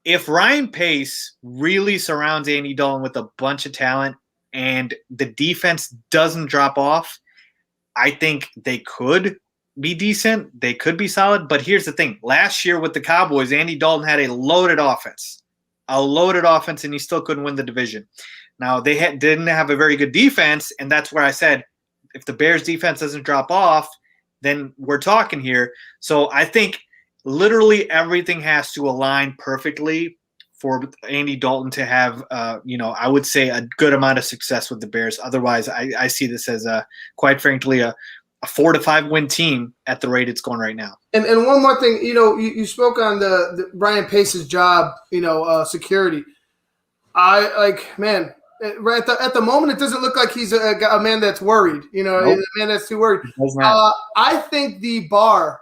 if Ryan Pace really surrounds Andy Dalton with a bunch of talent and the defense doesn't drop off, I think they could be decent. They could be solid. But here's the thing. Last year with the Cowboys, Andy Dalton had a loaded offense, and he still couldn't win the division. Now, they didn't have a very good defense, and that's where I said if the Bears defense doesn't drop off, then we're talking here. So I think literally everything has to align perfectly for Andy Dalton to have, you know, I would say a good amount of success with the Bears. Otherwise, I see this as, quite frankly, a 4-5 win team at the rate it's going right now. And one more thing, you know, you spoke on the Ryan Pace's job, you know, security. Man, right at the moment, it doesn't look like he's a man that's worried. You know, Nope. a man that's too worried. I think the bar,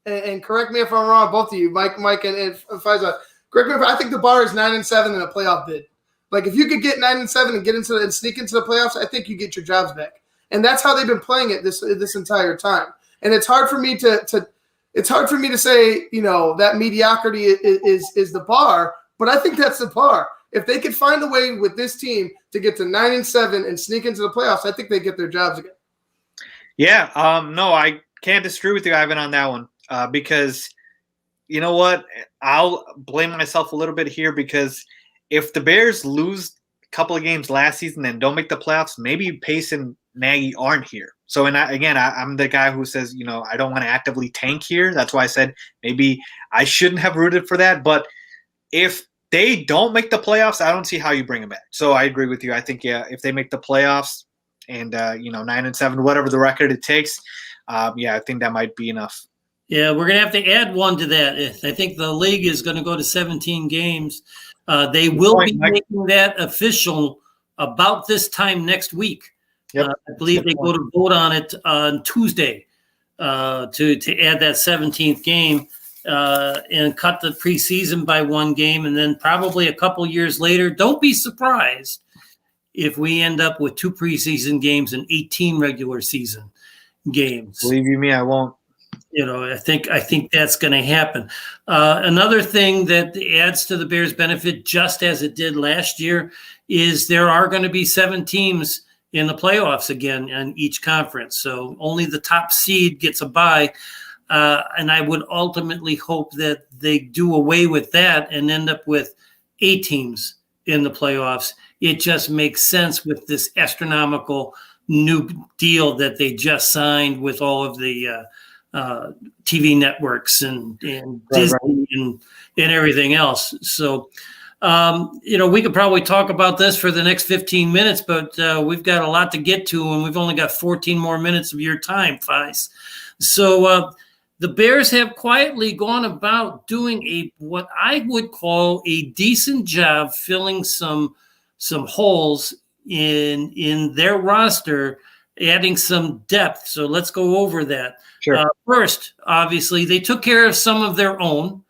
and correct me if I'm wrong, both of you, Mike, and Faiza, correct me if I think the bar is 9-7 in a playoff bid. Like if you could get 9-7 and get into and sneak into the playoffs, I think you get your jobs back. And that's how they've been playing it this entire time. And it's hard for me to say, you know, that mediocrity is the bar, but I think that's the bar. If they could find a way with this team to get to 9-7 and sneak into the playoffs, I think they get their jobs again. Yeah, no, I can't disagree with you, Ivan, on that one. Because you know what? I'll blame myself a little bit here, because if the Bears lose a couple of games last season and don't make the playoffs, maybe Pace and Nagy aren't here. So, and I'm the guy who says, you know, I don't want to actively tank here. That's why I said maybe I shouldn't have rooted for that. But if they don't make the playoffs, I don't see how you bring them back. So I agree with you. I think, yeah, if they make the playoffs and, you know, 9-7, whatever the record it takes, yeah, I think that might be enough. Yeah, we're going to have to add one to that. I think the league is going to go to 17 games. They will be making that official about this time next week. Yep. I believe they go to vote on it on Tuesday to add that 17th game and cut the preseason by one game. And then probably a couple years later, don't be surprised if we end up with 2 preseason games and 18 regular season games. Believe you me, I won't. I think that's going to happen. Another thing that adds to the Bears' benefit, just as it did last year, is there are going to be 7 teams in the playoffs again in each conference. So only the top seed gets a bye. And I would ultimately hope that they do away with that and end up with 8 teams in the playoffs. It just makes sense with this astronomical new deal that they just signed with all of the TV networks and Disney and everything else. So, we could probably talk about this for the next 15 minutes, but we've got a lot to get to, and we've only got 14 more minutes of your time, Fies. So the Bears have quietly gone about doing what I would call a decent job filling some holes in their roster, adding some depth. So let's go over that. Sure. First, obviously, they took care of some of their own.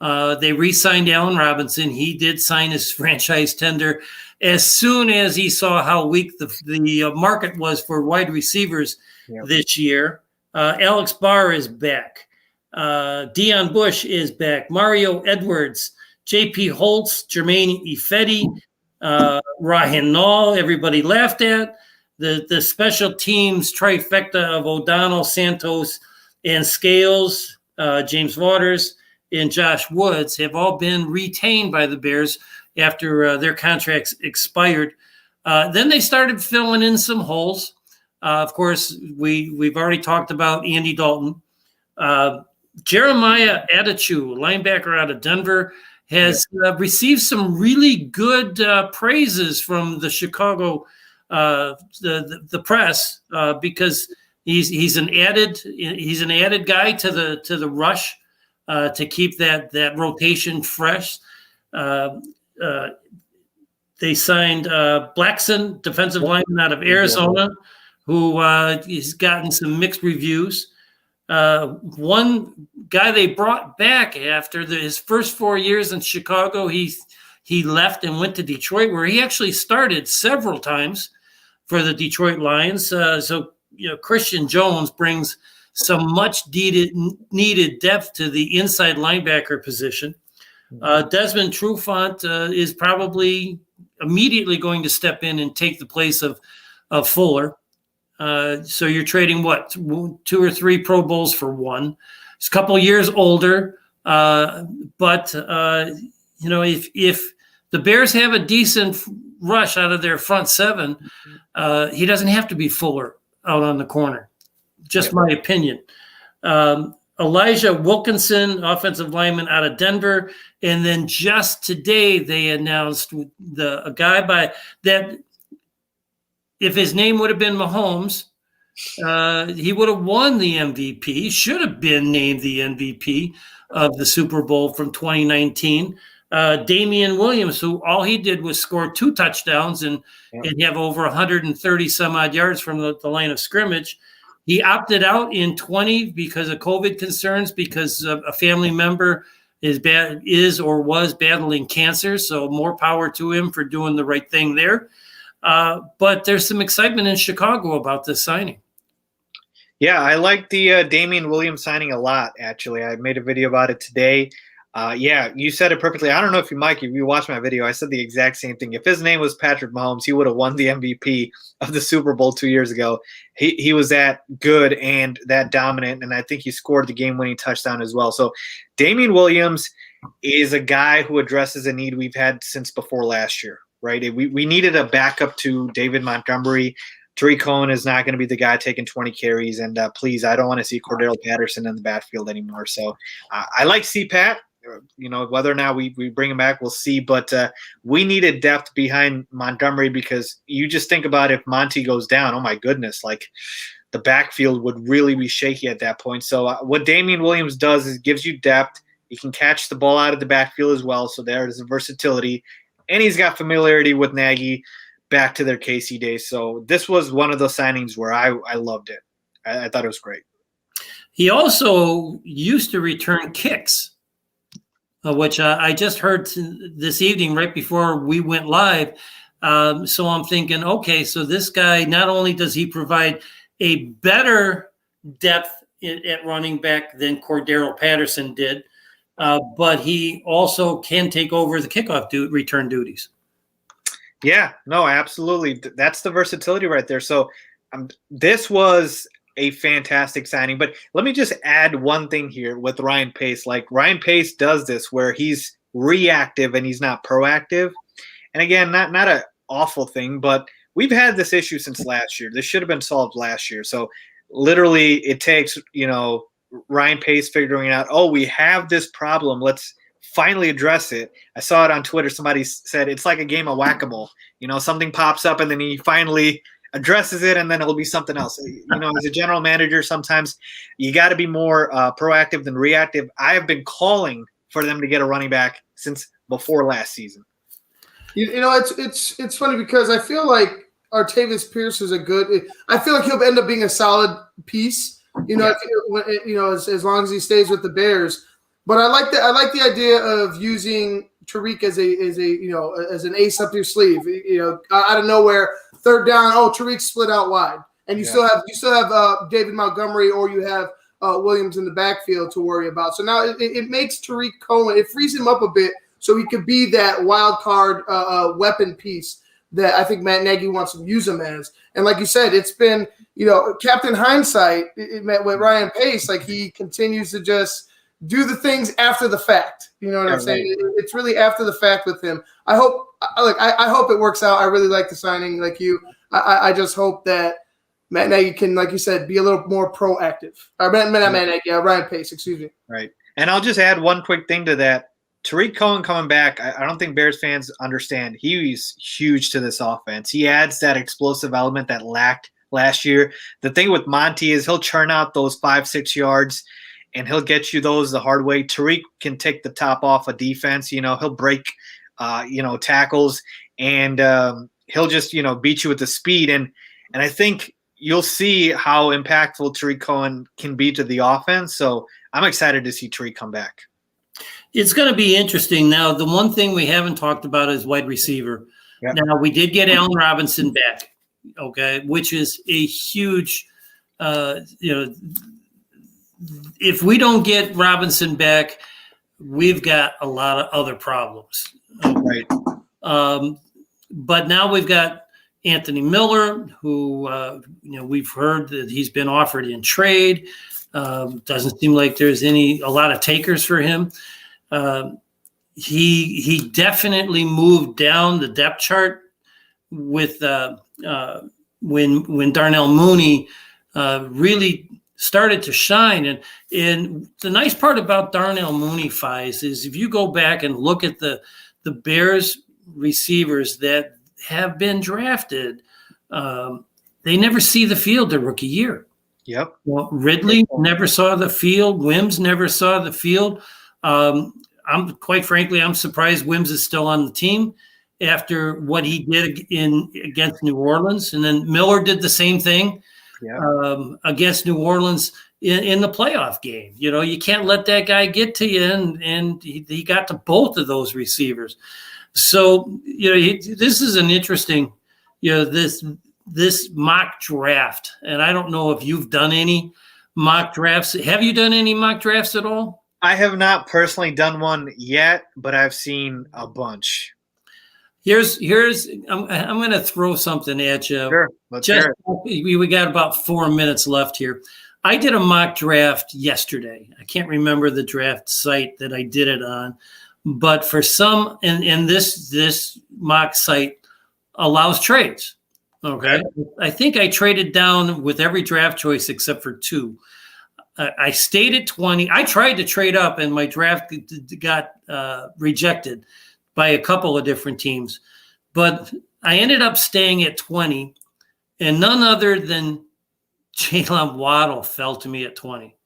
They re-signed Allen Robinson. He did sign his franchise tender as soon as he saw how weak the market was for wide receivers this year. Alex Barr is back. Deion Bush is back. Mario Edwards, J.P. Holtz, Jermaine Ifedi, Rahin Nall, everybody laughed at. The special teams trifecta of O'Donnell, Santos, and Scales, James Waters, and Josh Woods have all been retained by the Bears after their contracts expired. Then they started filling in some holes. Of course, we've already talked about Andy Dalton. Jeremiah Adechu, linebacker out of Denver, has received some really good praises from the Chicago the press because he's an added guy to the rush to keep that rotation fresh. They signed Blackson, defensive lineman out of Arizona, who has gotten some mixed reviews. One guy they brought back after his first 4 years in Chicago, he left and went to Detroit, where he actually started several times for the Detroit Lions. So Christian Jones brings some much needed depth to the inside linebacker position. Desmond Trufant is probably immediately going to step in and take the place of Fuller. So you're trading 2 or 3 Pro Bowls for one. He's a couple of years older, but if the Bears have a decent rush out of their front 7, he doesn't have to be Fuller out on the corner. Just my opinion. Elijah Wilkinson, offensive lineman out of Denver, and then just today they announced a guy by that. If his name would have been Mahomes, he would have won the MVP. Should have been named the MVP of the Super Bowl from 2019. Damian Williams, who all he did was score 2 touchdowns and have over 130 some odd yards from the line of scrimmage. He opted out in 20 because of COVID concerns, because a family member is or was battling cancer. So more power to him for doing the right thing there. But there's some excitement in Chicago about this signing. Yeah, I like the Damian Williams signing a lot, actually. I made a video about it today. You said it perfectly. I don't know if you watched my video, I said the exact same thing. If his name was Patrick Mahomes, he would have won the MVP of the Super Bowl 2 years ago. He was that good and that dominant, and I think he scored the game-winning touchdown as well. So Damian Williams is a guy who addresses a need we've had since before last year, right? We needed a backup to David Montgomery. Tariq Cohen is not going to be the guy taking 20 carries, and please, I don't want to see Cordell Patterson in the backfield anymore. So I like C-Pat. Whether or not we bring him back, we'll see. But we needed depth behind Montgomery, because you just think about if Monty goes down, oh my goodness, like the backfield would really be shaky at that point. So what Damian Williams does is gives you depth. He can catch the ball out of the backfield as well, so there's a versatility. And he's got familiarity with Nagy back to their KC days. So this was one of those signings where I loved it. I thought it was great. He also used to return kicks, which I just heard this evening right before we went live. So I'm thinking, okay, so this guy, not only does he provide a better depth at running back than Cordero Patterson did, but he also can take over the kickoff return duties. Yeah, no, absolutely. That's the versatility right there. So this was a fantastic signing. But let me just add one thing here with Ryan Pace. Like, Ryan Pace does this where he's reactive and he's not proactive. And again, not an awful thing, but we've had this issue since last year. This should have been solved last year. So literally it takes, Ryan Pace figuring out, oh, we have this problem. Let's finally address it. I saw it on Twitter. Somebody said it's like a game of whack-a-mole. Something pops up and then he finally addresses it, and then it'll be something else. As a general manager, sometimes you got to be more proactive than reactive. I have been calling for them to get a running back since before last season. It's funny because I feel like Artavis Pierce is I feel like he'll end up being a solid piece. As long as he stays with the Bears. But I like the idea of using Tariq as an ace up your sleeve. Out of nowhere, third down. Oh, Tariq split out wide, and you still have David Montgomery, or you have Williams in the backfield to worry about. So now it makes Tariq Cohen, it frees him up a bit, so he could be that wild card weapon piece that I think Matt Nagy wants to use him as. And like you said, it's been Captain Hindsight with Ryan Pace. Like, he continues to just do the things after the fact. You know what I'm saying? It's really after the fact with him. I hope it works out. I really like the signing. Like you, I just hope that Matt Nagy can, like you said, be a little more proactive. Ryan Pace, excuse me. Right. And I'll just add one quick thing to that. Tariq Cohen coming back, I don't think Bears fans understand. He's huge to this offense. He adds that explosive element that lacked last year. The thing with Monty is he'll churn out those 5-6 yards, and he'll get you those the hard way. Tariq can take the top off a defense. He'll break, tackles, and he'll just, beat you with the speed. And I think you'll see how impactful Tariq Cohen can be to the offense. So I'm excited to see Tariq come back. It's going to be interesting. Now, the one thing we haven't talked about is wide receiver. Yep. Now, we did get Allen Robinson back, okay, which is a huge, if we don't get Robinson back, we've got a lot of other problems. Right. But now we've got Anthony Miller, who, we've heard that he's been offered in trade. Doesn't seem like there's a lot of takers for him. He definitely moved down the depth chart with when Darnell Mooney really started to shine. And the nice part about Darnell Mooney, Fies, is if you go back and look at the Bears receivers that have been drafted, they never see the field their rookie year. Yep. Well, Ridley never saw the field. Wims never saw the field. I'm quite frankly, I'm surprised Wims is still on the team after what he did against New Orleans. And then Miller did the same thing against New Orleans in the playoff game. You can't let that guy get to you, and he got to both of those receivers. So, this is an interesting, this mock draft. And I don't know if you've done any mock drafts. Have you done any mock drafts at all? I have not personally done one yet, but I've seen a bunch. I'm going to throw something at you. Sure. Let's hear it. We got about 4 minutes left here. I did a mock draft yesterday. I can't remember the draft site that I did it on, but for some, and this mock site allows trades. Okay. I think I traded down with every draft choice except for 2. I stayed at 20. I tried to trade up, and my draft got rejected by a couple of different teams. But I ended up staying at 20, and none other than Jalen Waddle fell to me at 20.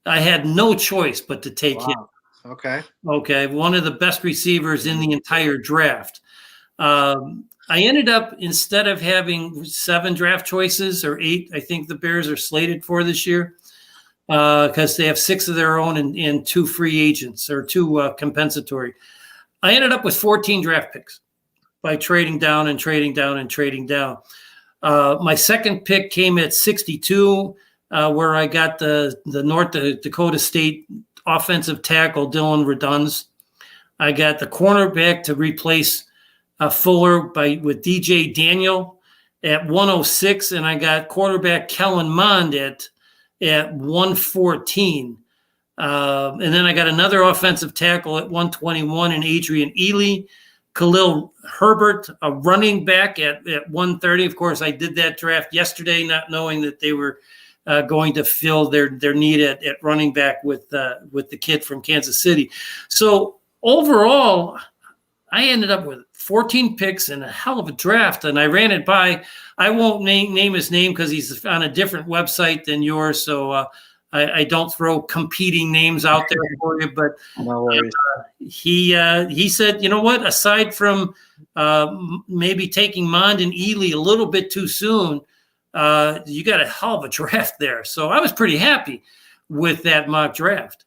I had no choice but to take him. Okay. Okay, one of the best receivers in the entire draft. I ended up, instead of having 7 draft choices or 8, I think the Bears are slated for this year, because they have 6 of their own and 2 free agents or 2 compensatory. I ended up with 14 draft picks by trading down and trading down and trading down. My second pick came at 62, where I got the North Dakota State offensive tackle Dylan Redunz. I got the cornerback to replace Fuller with DJ Daniel at 106, and I got quarterback Kellen Mond at 114. And then I got another offensive tackle at 121 and Adrian Ely. Khalil Herbert, a running back at 130. Of course, I did that draft yesterday, not knowing that they were going to fill their need at running back with the kid from Kansas City. So overall, I ended up with 14 picks and a hell of a draft, and I ran it by. I won't name his name because he's on a different website than yours, so I don't throw competing names out there for you. But No worries. he said, you know what? Aside from maybe taking Mond and Ely a little bit too soon, you got a hell of a draft there. So I was pretty happy with that mock draft.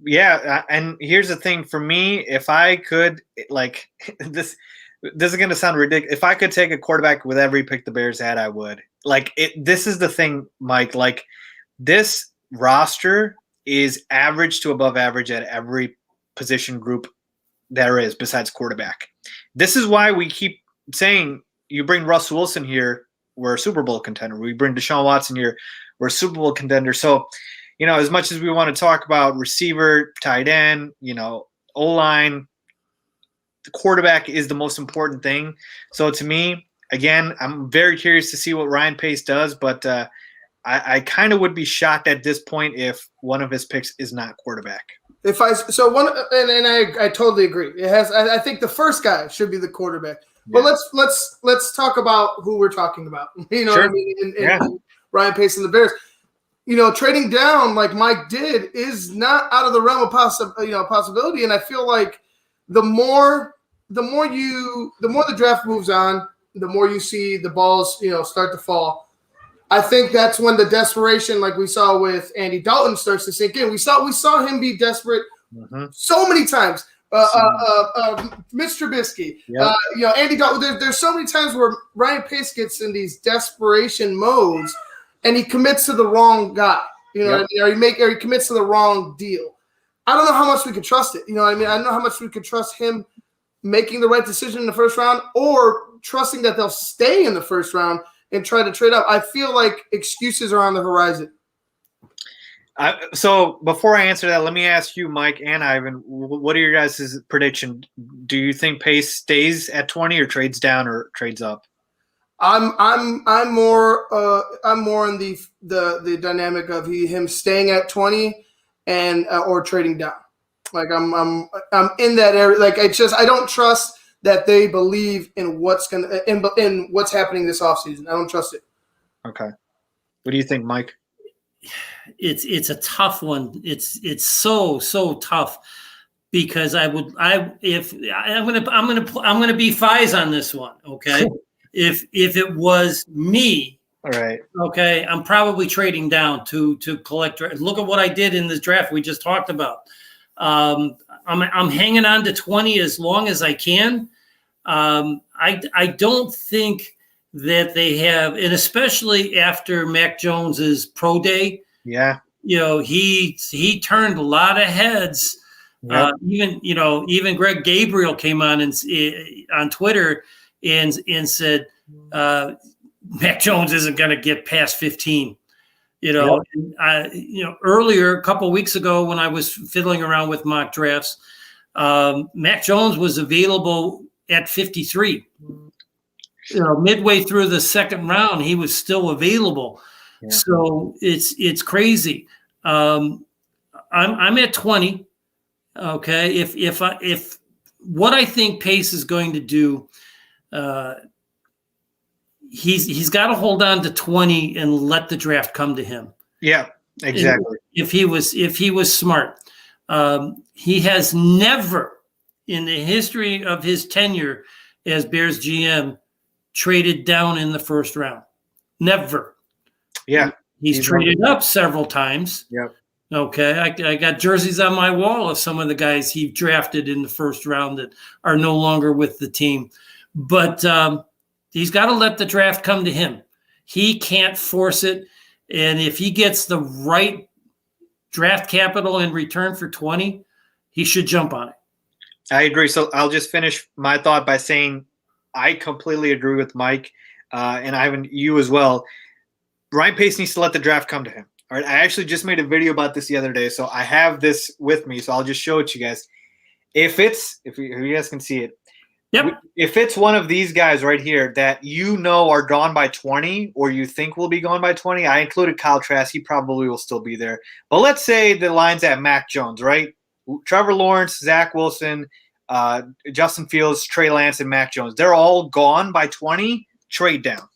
Yeah, and here's the thing for me: if I could, like, this is going to sound ridiculous. If I could take a quarterback with every pick the Bears had, I would. Like, this is the thing, Mike. Like, this roster is average to above average at every position group there is besides quarterback. This is why we keep saying, you bring Russell Wilson here, we're a Super Bowl contender. We bring Deshaun Watson here, we're a Super Bowl contender. So, you know, as much as we want to talk about receiver, tight end, you know, O-line, the quarterback is the most important thing. So to me, again, I'm very curious to see what Ryan Pace does, but I kind of would be shocked at this point if one of his picks is not quarterback. I totally agree. It has. I think the first guy should be the quarterback. Yeah. But let's talk about who we're talking about. You know, sure. What I mean? And Ryan Pace and the Bears. You know, trading down like Mike did is not out of the realm of possibility. And I feel like the more the draft moves on, the more you see the balls, start to fall. I think that's when the desperation, like we saw with Andy Dalton, starts to sink in. We saw him be desperate so many times. Mitch Trubisky, Andy Dalton. There's so many times where Ryan Pace gets in these desperation modes, and he commits to the wrong guy. You know what I mean? Or he commits to the wrong deal. I don't know how much we could trust it. You know what I mean? I don't know how much we could trust him making the right decision in the first round, or trusting that they'll stay in the first round and try to trade up. I feel like excuses are on the horizon. So before I answer that, let me ask you, Mike and Ivan, what are your guys' prediction? Do you think Pace stays at 20 or trades down or trades up? I'm more in the dynamic of him staying at 20 and or trading down. Like I'm in that area. Like I don't trust that they believe in what's in what's happening this offseason. I don't trust it. Okay. What do you think, Mike? It's a tough one. It's so tough because I'm gonna be Fies on this one. Okay. If it was me, all right. Okay, I'm probably trading down to collect. Look at what I did in this draft we just talked about. I'm hanging on to 20 as long as I can. I don't think that they have, and especially after Mac Jones's pro day. Yeah. He turned a lot of heads. Yep. Even Greg Gabriel came on on Twitter and said Mac Jones isn't going to get past 15. Yep. Earlier, a couple of weeks ago when I was fiddling around with mock drafts, Mac Jones was available at 53. Midway through the second round, he was still available. Yeah. So it's crazy. I'm at 20. Okay. If what I think Pace is going to do, he's got to hold on to 20 and let the draft come to him. Yeah, exactly. If he was smart, he has never in the history of his tenure as Bears GM traded down in the first round. Never. Yeah. He's traded up several times. Yep. Okay. I got jerseys on my wall of some of the guys he drafted in the first round that are no longer with the team. But he's got to let the draft come to him. He can't force it. And if he gets the right draft capital in return for 20, he should jump on it. I agree. So I'll just finish my thought by saying I completely agree with Mike and Ivan, you as well. Ryan Pace needs to let the draft come to him. All right. I actually just made a video about this the other day, so I have this with me. So I'll just show it to you guys. If you guys can see it, yep. If it's one of these guys right here that are gone by 20 or you think will be gone by 20, I included Kyle Trask. He probably will still be there. But let's say the line's at Mac Jones, right? Trevor Lawrence, Zach Wilson, Justin Fields, Trey Lance, and Mac Jones. They're all gone by 20. Trade down.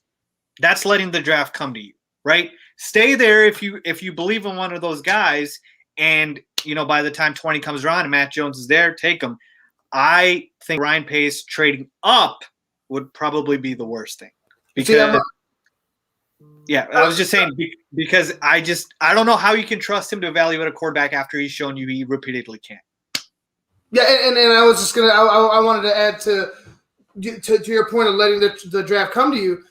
That's letting the draft come to you, right? Stay there if you believe in one of those guys, and by the time 20 comes around and Mac Jones is there, take him. I think Ryan Pace trading up would probably be the worst thing. Because I was just saying because I don't know how you can trust him to evaluate a quarterback after he's shown you he repeatedly can't. Yeah, and I was just gonna I wanted to add to your point of letting the draft come to you.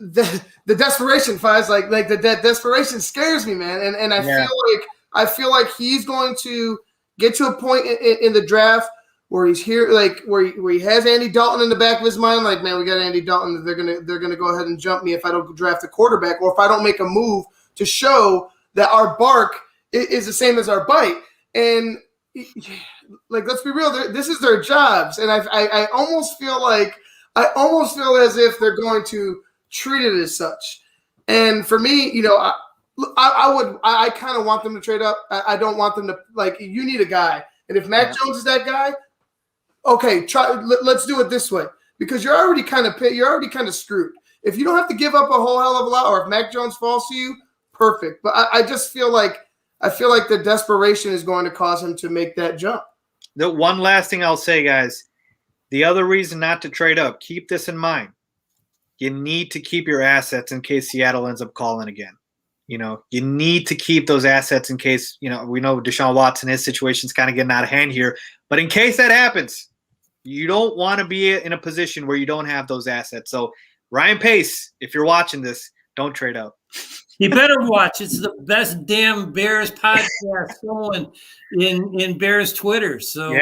The desperation, Fies, like that desperation scares me, man. And I feel like he's going to get to a point in the draft where he's here, like where he has Andy Dalton in the back of his mind, like, man, we got Andy Dalton. They're gonna go ahead and jump me if I don't draft a quarterback, or if I don't make a move to show that our bark is the same as our bite. And like, let's be real, this is their jobs, and I almost feel as if they're going to treat it as such. And for me, I kind of want them to trade up. I don't want them to, like, you need a guy, and if Mac Jones is that guy, okay, let's do it this way, because you're already kind of screwed. If you don't have to give up a whole hell of a lot, or if Mac Jones falls to you, perfect. But I just feel like the desperation is going to cause him to make that jump. The one last thing I'll say, guys, the other reason not to trade up, keep this in mind. You need to keep your assets in case Seattle ends up calling again. You need to keep those assets in case, we know Deshaun Watson, his situation's kind of getting out of hand here. But in case that happens, you don't want to be in a position where you don't have those assets. So, Ryan Pace, if you're watching this, don't trade up. You better watch. It's the best damn Bears podcast going in Bears Twitter. So,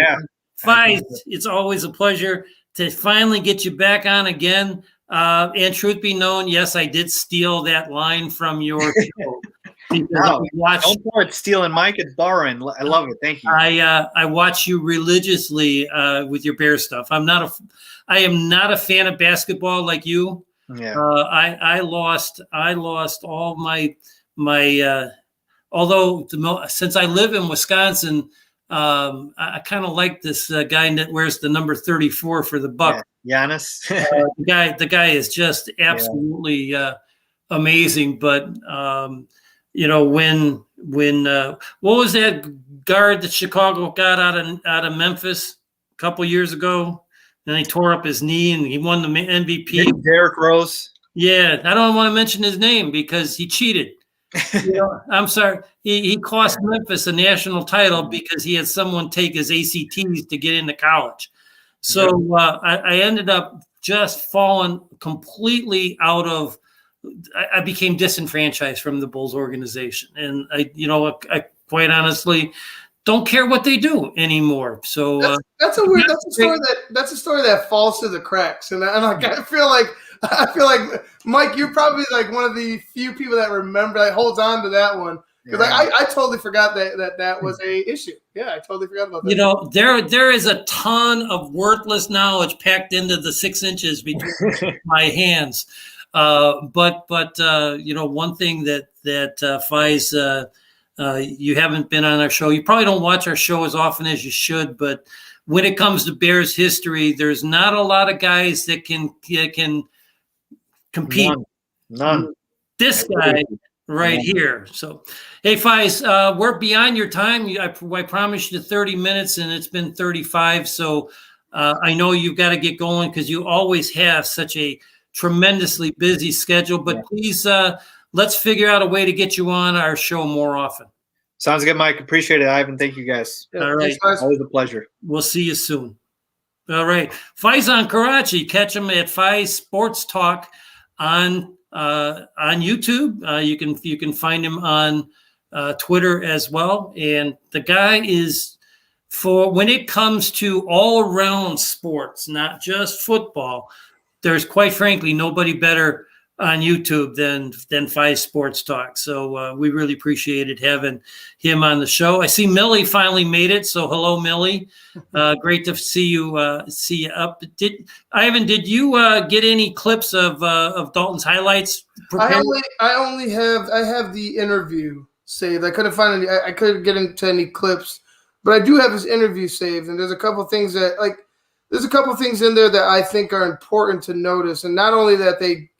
Fies, it's always a pleasure to finally get you back on again. And truth be known, yes, I did steal that line from your show. Don't call it stealing, Mike. It's borrowing. I love it. Thank you. I watch you religiously with your Bears stuff. I am not a fan of basketball like you. Yeah. I lost all my although since I live in Wisconsin, I kind of like this guy that wears the number 34 for the Buck. Yeah. Giannis. the guy is just absolutely amazing. But when what was that guard that Chicago got out of Memphis a couple years ago? And he tore up his knee and he won the MVP. Derrick Rose. Yeah, I don't want to mention his name because he cheated. I'm sorry. He cost Memphis a national title because he had someone take his ACTs to get into college. So I ended up just falling completely out of – I became disenfranchised from the Bulls organization. And, I quite honestly – don't care what they do anymore. So that's a story that falls through the cracks, and I feel like Mike, you're probably like one of the few people that remember that holds on to that one, because I totally forgot that was a issue. Yeah, I totally forgot about that. There is a ton of worthless knowledge packed into the 6 inches between my hands. But one thing that Fies. You haven't been on our show. You probably don't watch our show as often as you should, but when it comes to Bears history, there's not a lot of guys that can compete. None. This guy right here. So, hey, Fies, we're beyond your time. I promised you 30 minutes, and it's been 35. So I know you've got to get going because you always have such a tremendously busy schedule. But please, let's figure out a way to get you on our show more often. Sounds good, Mike. Appreciate it, Ivan. Thank you, guys. All right. Always a pleasure. We'll see you soon. All right. Faizan Karachi, catch him at Faiz Sports Talk on YouTube. You can find him on Twitter as well. And the guy is, for when it comes to all around sports, not just football, there's quite frankly nobody better on YouTube than Faiz Sports Talk. So we really appreciated having him on the show. I see Millie finally made it. So hello, Millie. Great to see you up. Ivan, did you get any clips of Dalton's highlights prepared? I have the interview saved. I couldn't find any. I couldn't get into any clips, but I do have his interview saved. And there's a couple things in there that I think are important to notice. And not only that they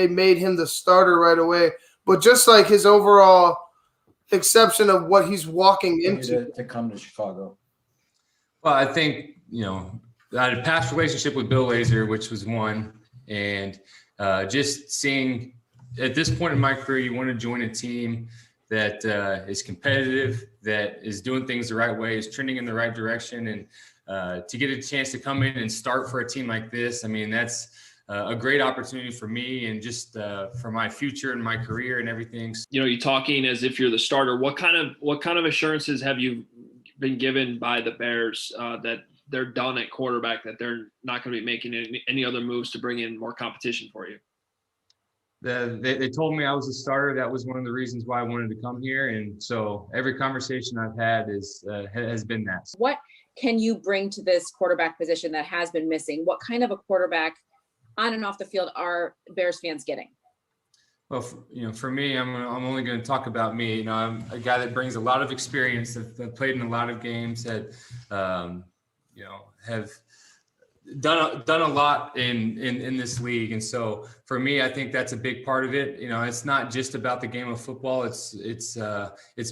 made him the starter right away, but just like his overall exception of what he's walking into to come to Chicago. Well, I think, I had a past relationship with Bill Lazor, which was one, and just seeing at this point in my career, you want to join a team that is competitive, that is doing things the right way, is trending in the right direction. And to get a chance to come in and start for a team like this, I mean, that's a great opportunity for me and just for my future and my career and everything. You're talking as if you're the starter. What kind of assurances have you been given by the Bears that they're done at quarterback, that they're not going to be making any other moves to bring in more competition for you? They told me I was a starter. That was one of the reasons why I wanted to come here. And so every conversation I've had has been that. What can you bring to this quarterback position that has been missing? What kind of a quarterback on and off the field are Bears fans getting? Well, for me, I'm only going to talk about me. I'm a guy that brings a lot of experience. I've played in a lot of games. That have done a lot in this league. And so for me, I think that's a big part of it. It's not just about the game of football. It's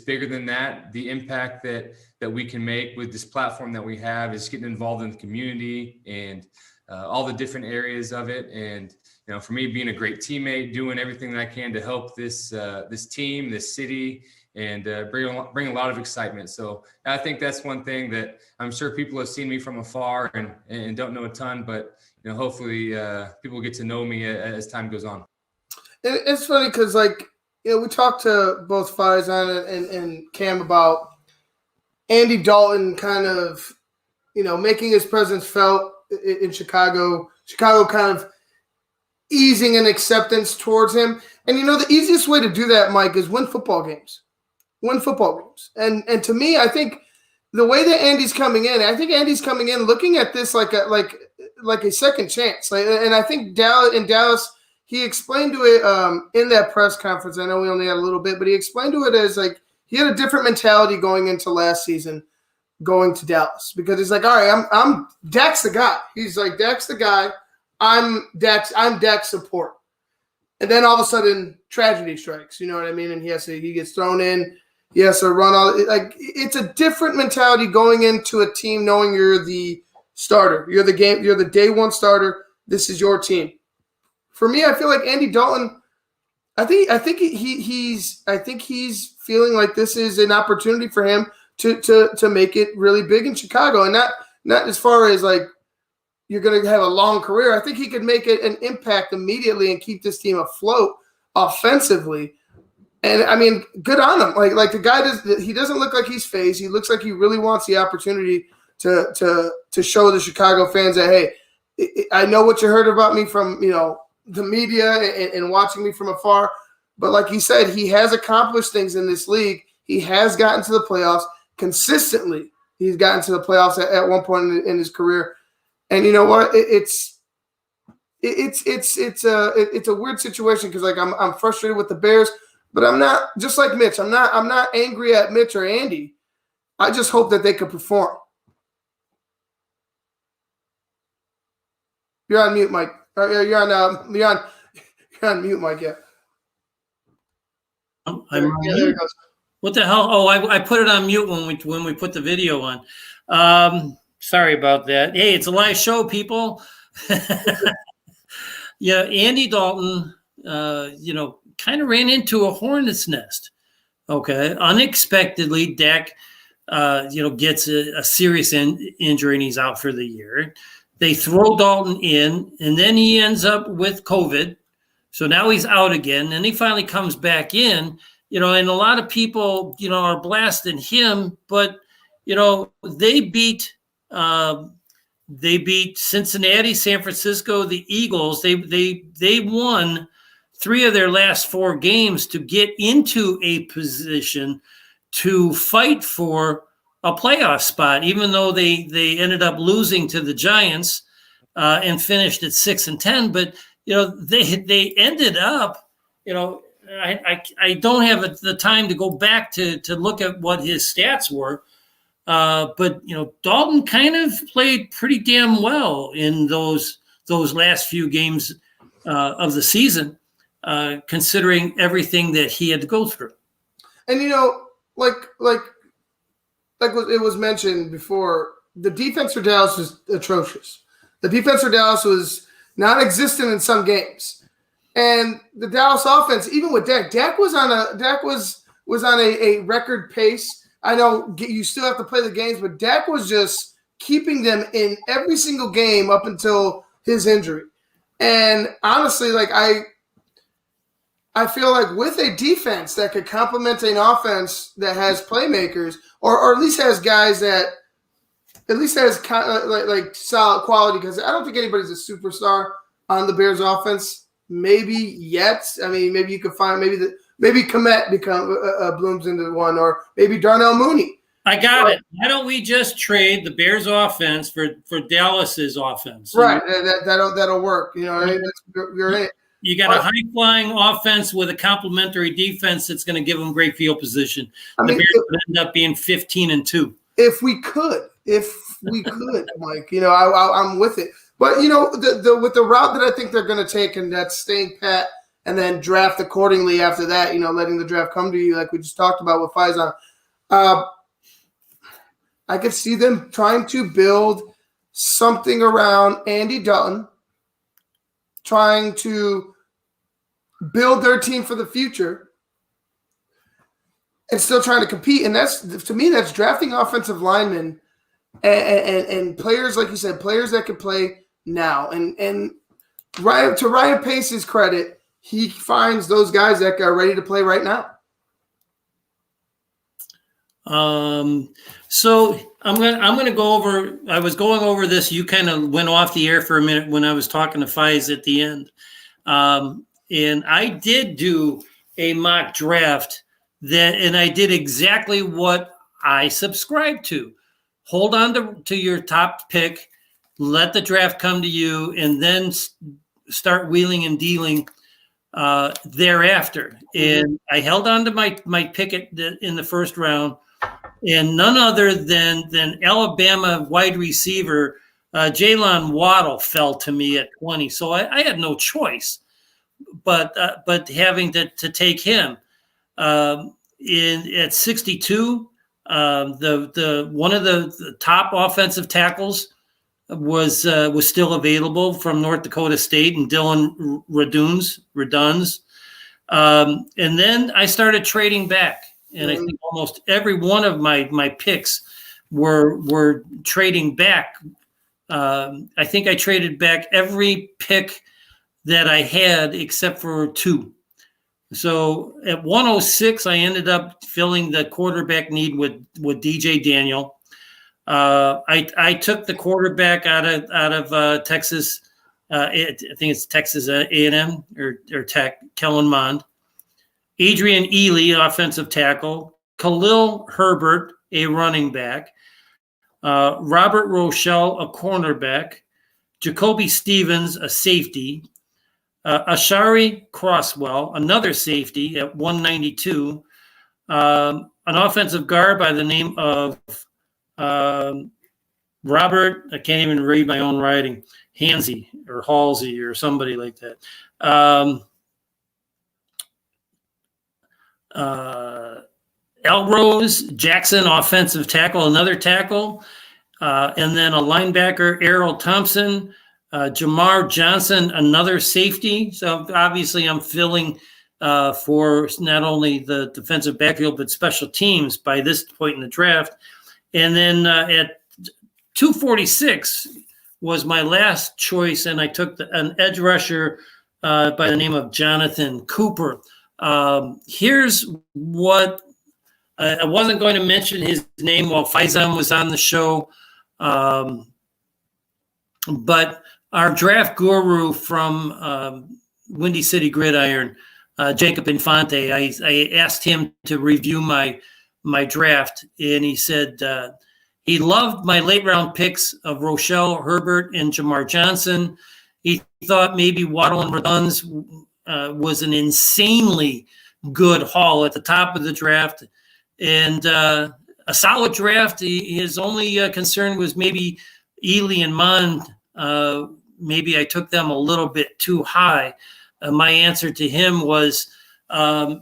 bigger than that. The impact that we can make with this platform that we have is getting involved in the community and all the different areas of it. And, for me, being a great teammate, doing everything that I can to help this team, this city, and bring a lot of excitement. So I think that's one thing that I'm sure people have seen me from afar and don't know a ton, but hopefully people get to know me as time goes on. It's funny because we talked to both Faizan and Cam about Andy Dalton kind of making his presence felt in Chicago kind of easing an acceptance towards him. And the easiest way to do that, Mike, is win football games. And to me, I think the way that Andy's coming in, looking at this like a second chance. And I think Dallas, he explained to it in that press conference. I know we only had a little bit, but he explained to it as he had a different mentality going into last season, going to Dallas, because he's like, all right, I'm Dak's the guy. He's like, Dak's the guy. I'm Dak's support. And then all of a sudden tragedy strikes, you know what I mean? And he gets thrown in. He has to run all it's a different mentality going into a team knowing you're the starter. You're the day one starter. This is your team. For me, I feel like Andy Dalton, I think he's feeling like this is an opportunity for him to make it really big in Chicago. And not as far as you're going to have a long career. I think he could make it an impact immediately and keep this team afloat offensively. And I mean, good on him. Like the guy he doesn't look like he's phased. He looks like he really wants the opportunity to show the Chicago fans that, hey, I know what you heard about me from the media and watching me from afar. But like he said, he has accomplished things in this league. He has gotten to the playoffs consistently. He's gotten to the playoffs at one point in his career. And you know what? It's a weird situation because I'm frustrated with the Bears, but I'm not, just like Mitch. I'm not angry at Mitch or Andy. I just hope that they could perform. You're on mute, Mike. You're on on mute, Mike. Yeah. I'm Yeah, on there mute. it goes. What the hell? Oh, I put it on mute when we put the video on. Sorry about that. Hey, it's a live show, people. Yeah, Andy Dalton, kind of ran into a hornet's nest. Okay, unexpectedly, Dak, gets a serious injury and he's out for the year. They throw Dalton in, and then he ends up with COVID. So now he's out again, and he finally comes back in. And a lot of people, are blasting him, but they beat Cincinnati, San Francisco, the Eagles. They won 3 of their last 4 games to get into a position to fight for a playoff spot, even though they ended up losing to the Giants and finished at 6-10. But they ended up, I don't have the time to go back to look at what his stats were. But Dalton kind of played pretty damn well in those last few games of the season, considering everything that he had to go through. And like it was mentioned before, the defense for Dallas was atrocious. The defense for Dallas was non-existent in some games, and the Dallas offense, even with Dak was on a record pace. I know you still have to play the games, but Dak was just keeping them in every single game up until his injury. And honestly, I feel like with a defense that could complement an offense that has playmakers, or at least has guys that at least has kind of like solid quality, because I don't think anybody's a superstar on the Bears offense. Maybe yet. I mean, maybe you could find maybe Komet blooms into one, or maybe Darnell Mooney. I got it. Why don't we just trade the Bears offense for Dallas's offense? Right. That'll work. You're in it. You got a high-flying offense with a complementary defense that's going to give them great field position. The Bears would end up being 15-2. If we could, Mike, I'm with it. But with the route that I think they're going to take, and that's staying pat and then draft accordingly after that, letting the draft come to you, like we just talked about with Faison. I could see them trying to build something around Andy Dalton, trying to build their team for the future, and still trying to compete. And to me, that's drafting offensive linemen and players, like you said, players that can play now. And to Ryan Pace's credit, he finds those guys that are ready to play right now. So I'm gonna go over. I was going over this. You kind of went off the air for a minute when I was talking to Fies at the end, and I did do a mock draft and I did exactly what I subscribed to. Hold on to your top pick, let the draft come to you, and then start wheeling and dealing thereafter. And I held on to my pick in the first round. And none other than Alabama wide receiver Jalen Waddle fell to me at 20. So I had no choice but having to take him. At 62, the one of the top offensive tackles was still available from North Dakota State, and Dylan Reduns. And then I started trading back. And I think almost every one of my picks were trading back. I think I traded back every pick that I had except for 2. So at 106, I ended up filling the quarterback need with DJ Daniel. I took the quarterback out of Texas. I think it's Texas A&M or Tech, Kellen Mond. Adrian Ely, offensive tackle. Khalil Herbert, a running back. Robert Rochelle, a cornerback. Jacoby Stevens, a safety. Ashari Crosswell, another safety at 192. An offensive guard by the name of Robert, I can't even read my own writing, Halsey or somebody like that. Elrose Jackson, offensive tackle, another tackle. And then a linebacker, Errol Thompson. Jamar Johnson, another safety. So obviously I'm filling for not only the defensive backfield, but special teams by this point in the draft. And then at 246 was my last choice, and I took an edge rusher by the name of Jonathan Cooper. Here's what I wasn't going to mention his name while Faizan was on the show, but our draft guru from Windy City Gridiron, Jacob Infante, I asked him to review my draft, and he said he loved my late round picks of Rochelle Herbert and Jamar Johnson. He thought maybe Waddle and Reduns was an insanely good haul at the top of the draft, and a solid draft. His only concern was maybe Ely and Mond. Maybe I took them a little bit too high. My answer to him was I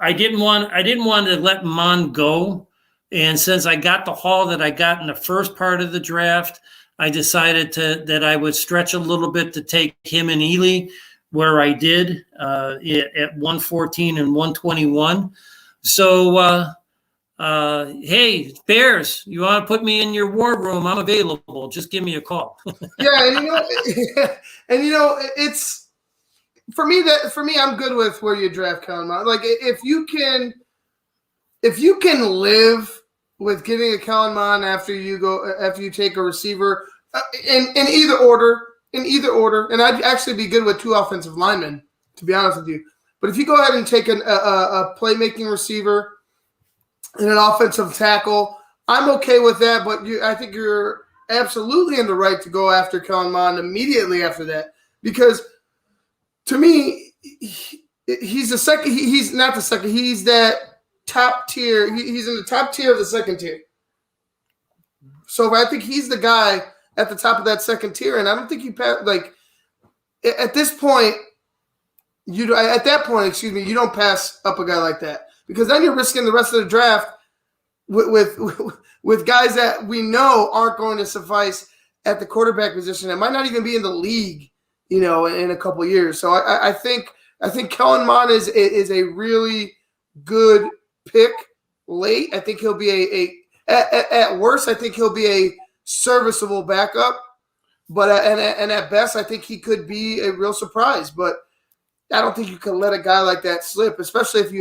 didn't want to let Mond go, and since I got the haul that I got in the first part of the draft, I decided that I would stretch a little bit to take him and Ely, where I did at 114 and 121. So, hey, Bears, you want to put me in your war room? I'm available. Just give me a call. Yeah, and it's for me. I'm good with where you draft Kellen Mond. Like if you can live with getting a Kellen Mond after you take a receiver in either order, and I'd actually be good with 2 offensive linemen, to be honest with you. But if you go ahead and take a playmaking receiver and an offensive tackle, I'm okay with that. But I think you're absolutely in the right to go after Kellen Mond immediately after that, because to me, he's the second. He's not the second. He's that top tier. He's in the top tier of the second tier. So I think he's the guy at the top of that second tier, and I don't think you at this point. You don't pass up a guy like that, because then you're risking the rest of the draft with guys that we know aren't going to suffice at the quarterback position. It might not even be in the league, in a couple of years. So I think Kellen Mond is a really good pick late. I think he'll be at worst, I think he'll be a serviceable backup, but and at best, I think he could be a real surprise. But I don't think you can let a guy like that slip, especially if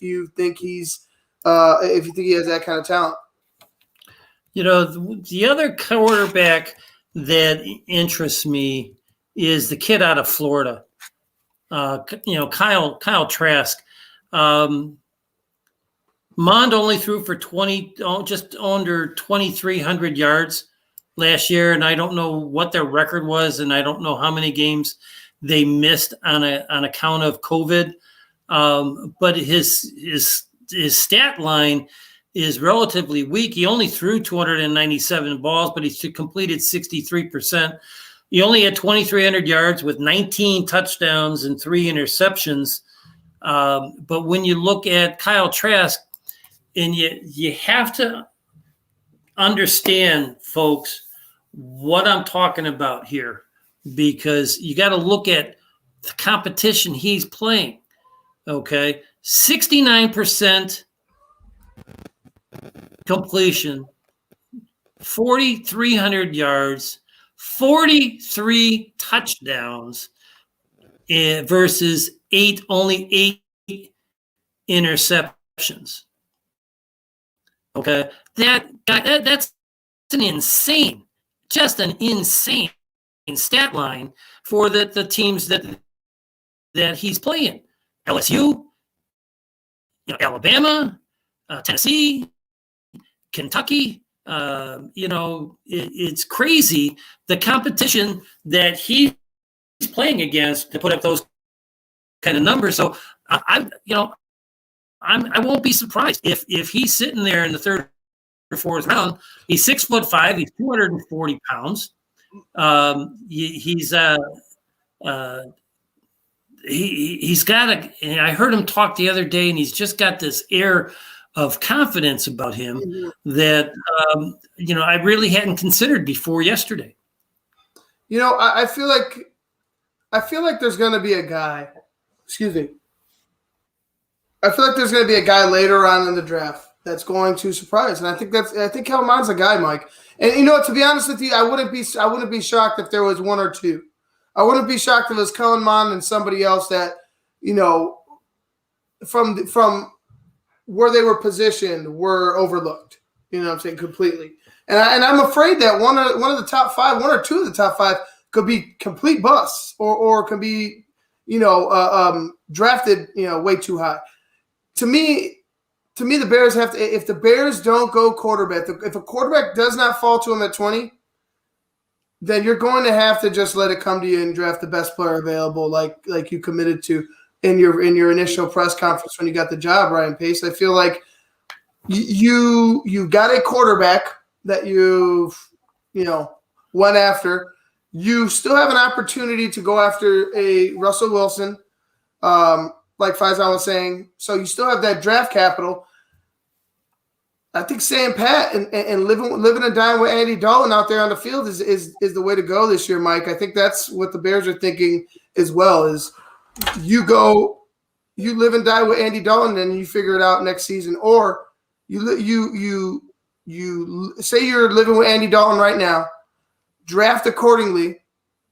you think he has that kind of talent. The other quarterback that interests me is the kid out of Florida. Kyle Trask. Mond only threw for just under 2,300 yards last year, and I don't know what their record was, and I don't know how many games they missed on account of COVID. But his stat line is relatively weak. He only threw 297 balls, but he completed 63%. He only had 2,300 yards with 19 touchdowns and 3 interceptions. But when you look at Kyle Trask, and you have to understand, folks, what I'm talking about here, because you got to look at the competition he's playing. Okay, 69% completion, 4,300 yards, 43 touchdowns versus only 8 interceptions. Okay, that's an insane stat line for the teams that he's playing. LSU, Alabama, Tennessee, Kentucky. It's crazy the competition that he's playing against to put up those kind of numbers. So I won't be surprised if he's sitting there in the 3rd or 4th round. He's 6'5", he's 240 pounds. he's got a. I heard him talk the other day, and he's just got this air of confidence about him that I really hadn't considered before yesterday. I feel like there's going to be a guy. Excuse me. I feel like there's going to be a guy later on in the draft that's going to surprise, and I think Kelman's a guy, Mike. And to be honest with you, I wouldn't be shocked if there was one or two. I wouldn't be shocked if it was Kelman and somebody else that from where they were positioned were overlooked. You know what I'm saying? Completely. And I'm afraid that one of the top five, one or two of the top five could be complete busts or could be, drafted, way too high. To me, the Bears have to, if the Bears don't go quarterback, if a quarterback does not fall to them at 20, then you're going to have to just let it come to you and draft the best player available, like you committed to in your initial press conference when you got the job, Ryan Pace. I feel like you got a quarterback that you've went after. You still have an opportunity to go after a Russell Wilson, like Faizan was saying. So you still have that draft capital. I think staying pat and living and dying with Andy Dalton out there on the field is the way to go this year, Mike. I think that's what the Bears are thinking as well. Is you live and die with Andy Dalton and you figure it out next season, or you say you're living with Andy Dalton right now, draft accordingly,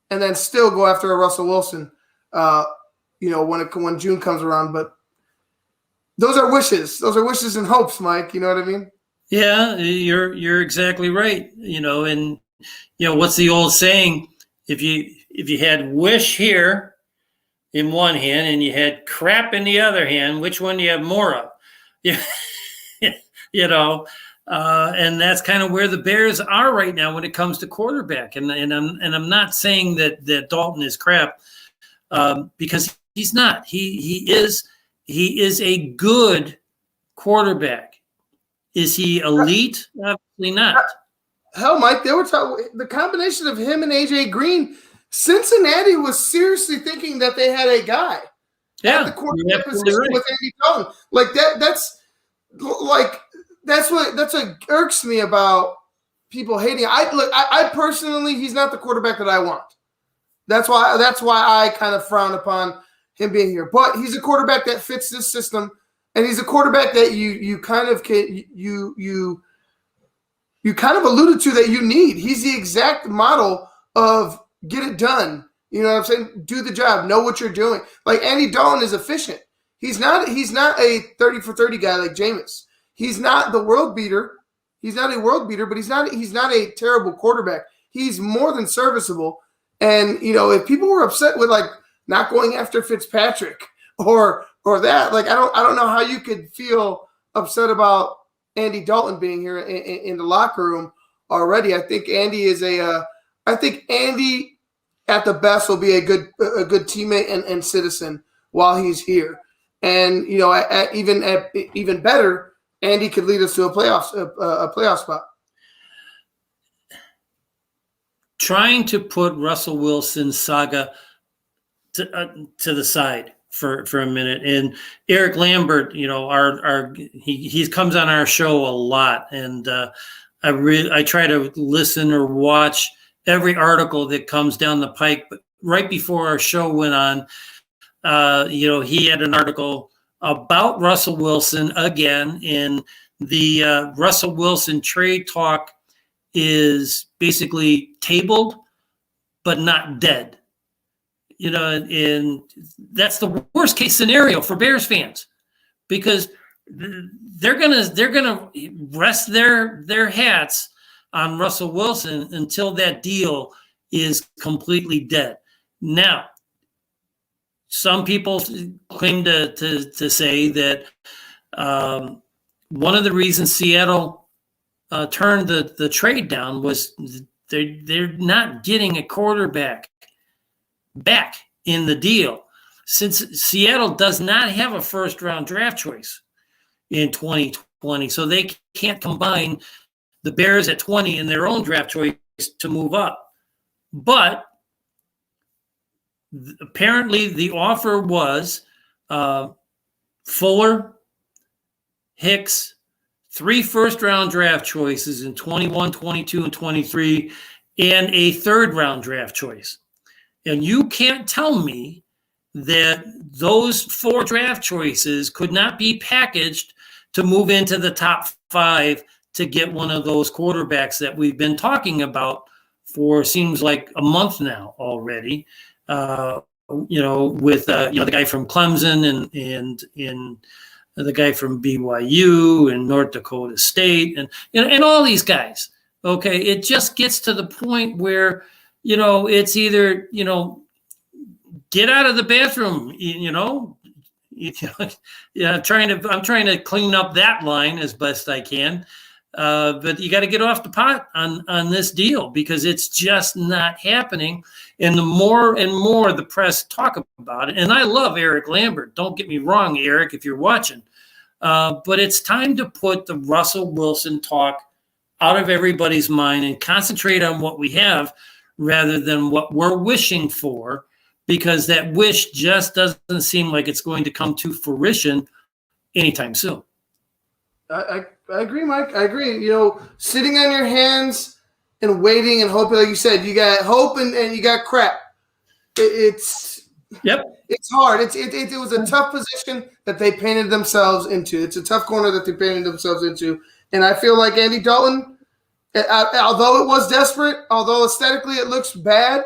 and then still go after a Russell Wilson. When June comes around, but those are wishes. Those are wishes and hopes, Mike. You know what I mean? Yeah, you're exactly right. And what's the old saying? If you had wish here in one hand and you had crap in the other hand, which one do you have more of? Yeah, and that's kind of where the Bears are right now when it comes to quarterback. And I'm not saying that Dalton is crap because he's not. He is a good quarterback. Is he elite? Absolutely not. Hell, Mike, they were talking the combination of him and AJ Green. Cincinnati was seriously thinking that they had a guy at the quarterback position with Andy Dalton. Like that's what irks me about people hating. I personally, he's not the quarterback that I want. That's why I kind of frown upon him being here. But he's a quarterback that fits this system, and he's a quarterback that you kind of alluded to that you need. He's the exact model of get it done. You know what I'm saying? Do the job. Know what you're doing. Like Andy Dalton is efficient. He's not a 30 for 30 guy like Jameis. He's not the world beater. He's not a world beater, but he's not a terrible quarterback. He's more than serviceable. And if people were upset with like not going after Fitzpatrick or that, like I don't know how you could feel upset about Andy Dalton being here in the locker room already. I think Andy at the best will be a good teammate and citizen while he's here. And even better, Andy could lead us to a playoff spot. Trying to put Russell Wilson's saga to the side for a minute, and Eric Lambert, he comes on our show a lot, and I try to listen or watch every article that comes down the pike. But right before our show went on, he had an article about Russell Wilson again, and the Russell Wilson trade talk is basically tabled, but not dead. And that's the worst case scenario for Bears fans, because they're gonna rest their hats on Russell Wilson until that deal is completely dead. Now, some people claim to say that one of the reasons Seattle turned the trade down was they're not getting a quarterback back in the deal, since Seattle does not have a first-round draft choice in 2020, so they can't combine the Bears at 20 and their own draft choice to move up. But apparently the offer was Fuller, Hicks, 3 first-round draft choices in 21, 22, and 23, and a third-round draft choice. And you can't tell me that those 4 draft choices could not be packaged to move into the top 5 to get one of those quarterbacks that we've been talking about for seems like a month now already. With the guy from Clemson and the guy from BYU and North Dakota State and all these guys. Okay, it just gets to the point where it's either get out of the bathroom. I'm trying to clean up that line as best I can. But you got to get off the pot on this deal because it's just not happening. And the more and more the press talk about it, and I love Eric Lambert. Don't get me wrong, Eric, if you're watching. But it's time to put the Russell Wilson talk out of everybody's mind and concentrate on what we have rather than what we're wishing for, because that wish just doesn't seem like it's going to come to fruition anytime soon. I agree, Mike. I agree. Sitting on your hands and waiting and hoping, like you said, you got hope and you got crap. It's hard. It was a tough position that they painted themselves into. It's a tough corner that they painted themselves into. And I feel like Andy Dalton, although it was desperate, although aesthetically it looks bad,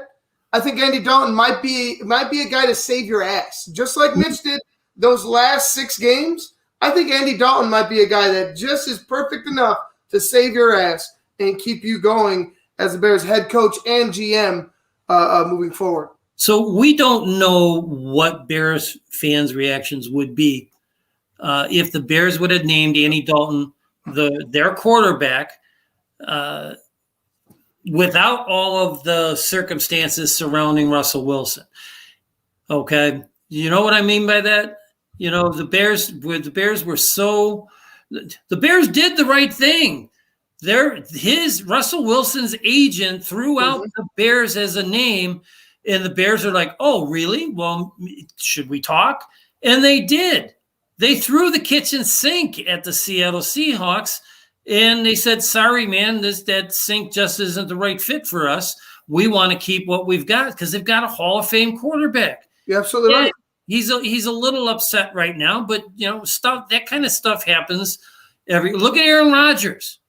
I think Andy Dalton might be a guy to save your ass. Just like Mitch did those last 6 games, I think Andy Dalton might be a guy that just is perfect enough to save your ass and keep you going as the Bears head coach and GM moving forward. So we don't know what Bears fans' reactions would be if the Bears would have named Andy Dalton their quarterback without all of the circumstances surrounding Russell Wilson. Okay, you know what I mean by that? The Bears did the right thing. Russell Wilson's agent threw out the Bears as a name, and the Bears are like, "Oh, really? Well, should we talk?" And they did. They threw the kitchen sink at the Seattle Seahawks, and they said, "Sorry, man, that sink just isn't the right fit for us. We want to keep what we've got because they've got a Hall of Fame quarterback." You're absolutely right. He's a little upset right now, but that kind of stuff happens. Look at Aaron Rodgers.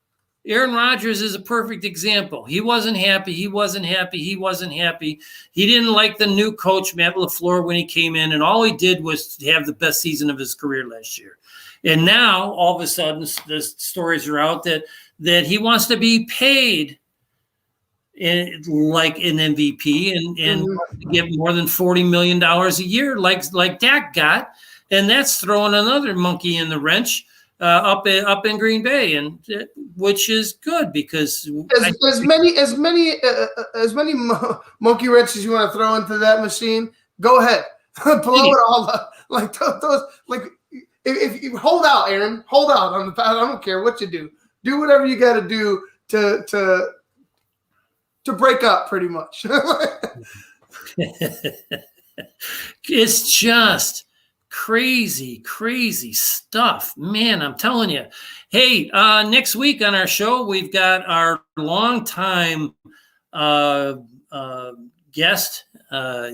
Aaron Rodgers is a perfect example. He wasn't happy. He didn't like the new coach, Matt LaFleur, when he came in, and all he did was have the best season of his career last year. And now, all of a sudden, the stories are out that he wants to be paid like an MVP and get more than $40 million a year, like Dak got, and that's throwing another monkey in the wrench up in Green Bay, and which is good because as many monkey wrenches you want to throw into that machine, go ahead, blow it all up. Like those, like if you hold out, Aaron, hold out on the path. I don't care what you do whatever you got to do to break up, pretty much. It's just crazy stuff, man. I'm telling you. Hey, next week on our show, we've got our longtime guest.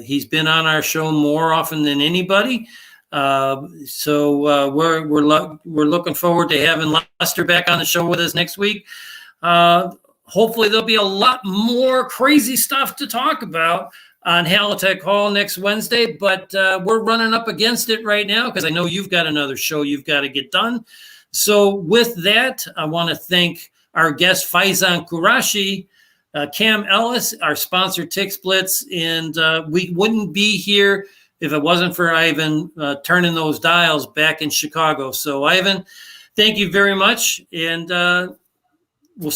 He's been on our show more often than anybody. So we're looking forward to having Lester back on the show with us next week. Hopefully there'll be a lot more crazy stuff to talk about on Halatek Hall next Wednesday, but we're running up against it right now because I know you've got another show you've got to get done. So with that, I want to thank our guest Faizan Qurashi, Cam Ellis, our sponsor Tick Splits, and we wouldn't be here if it wasn't for Ivan turning those dials back in Chicago. So Ivan, thank you very much, and we'll.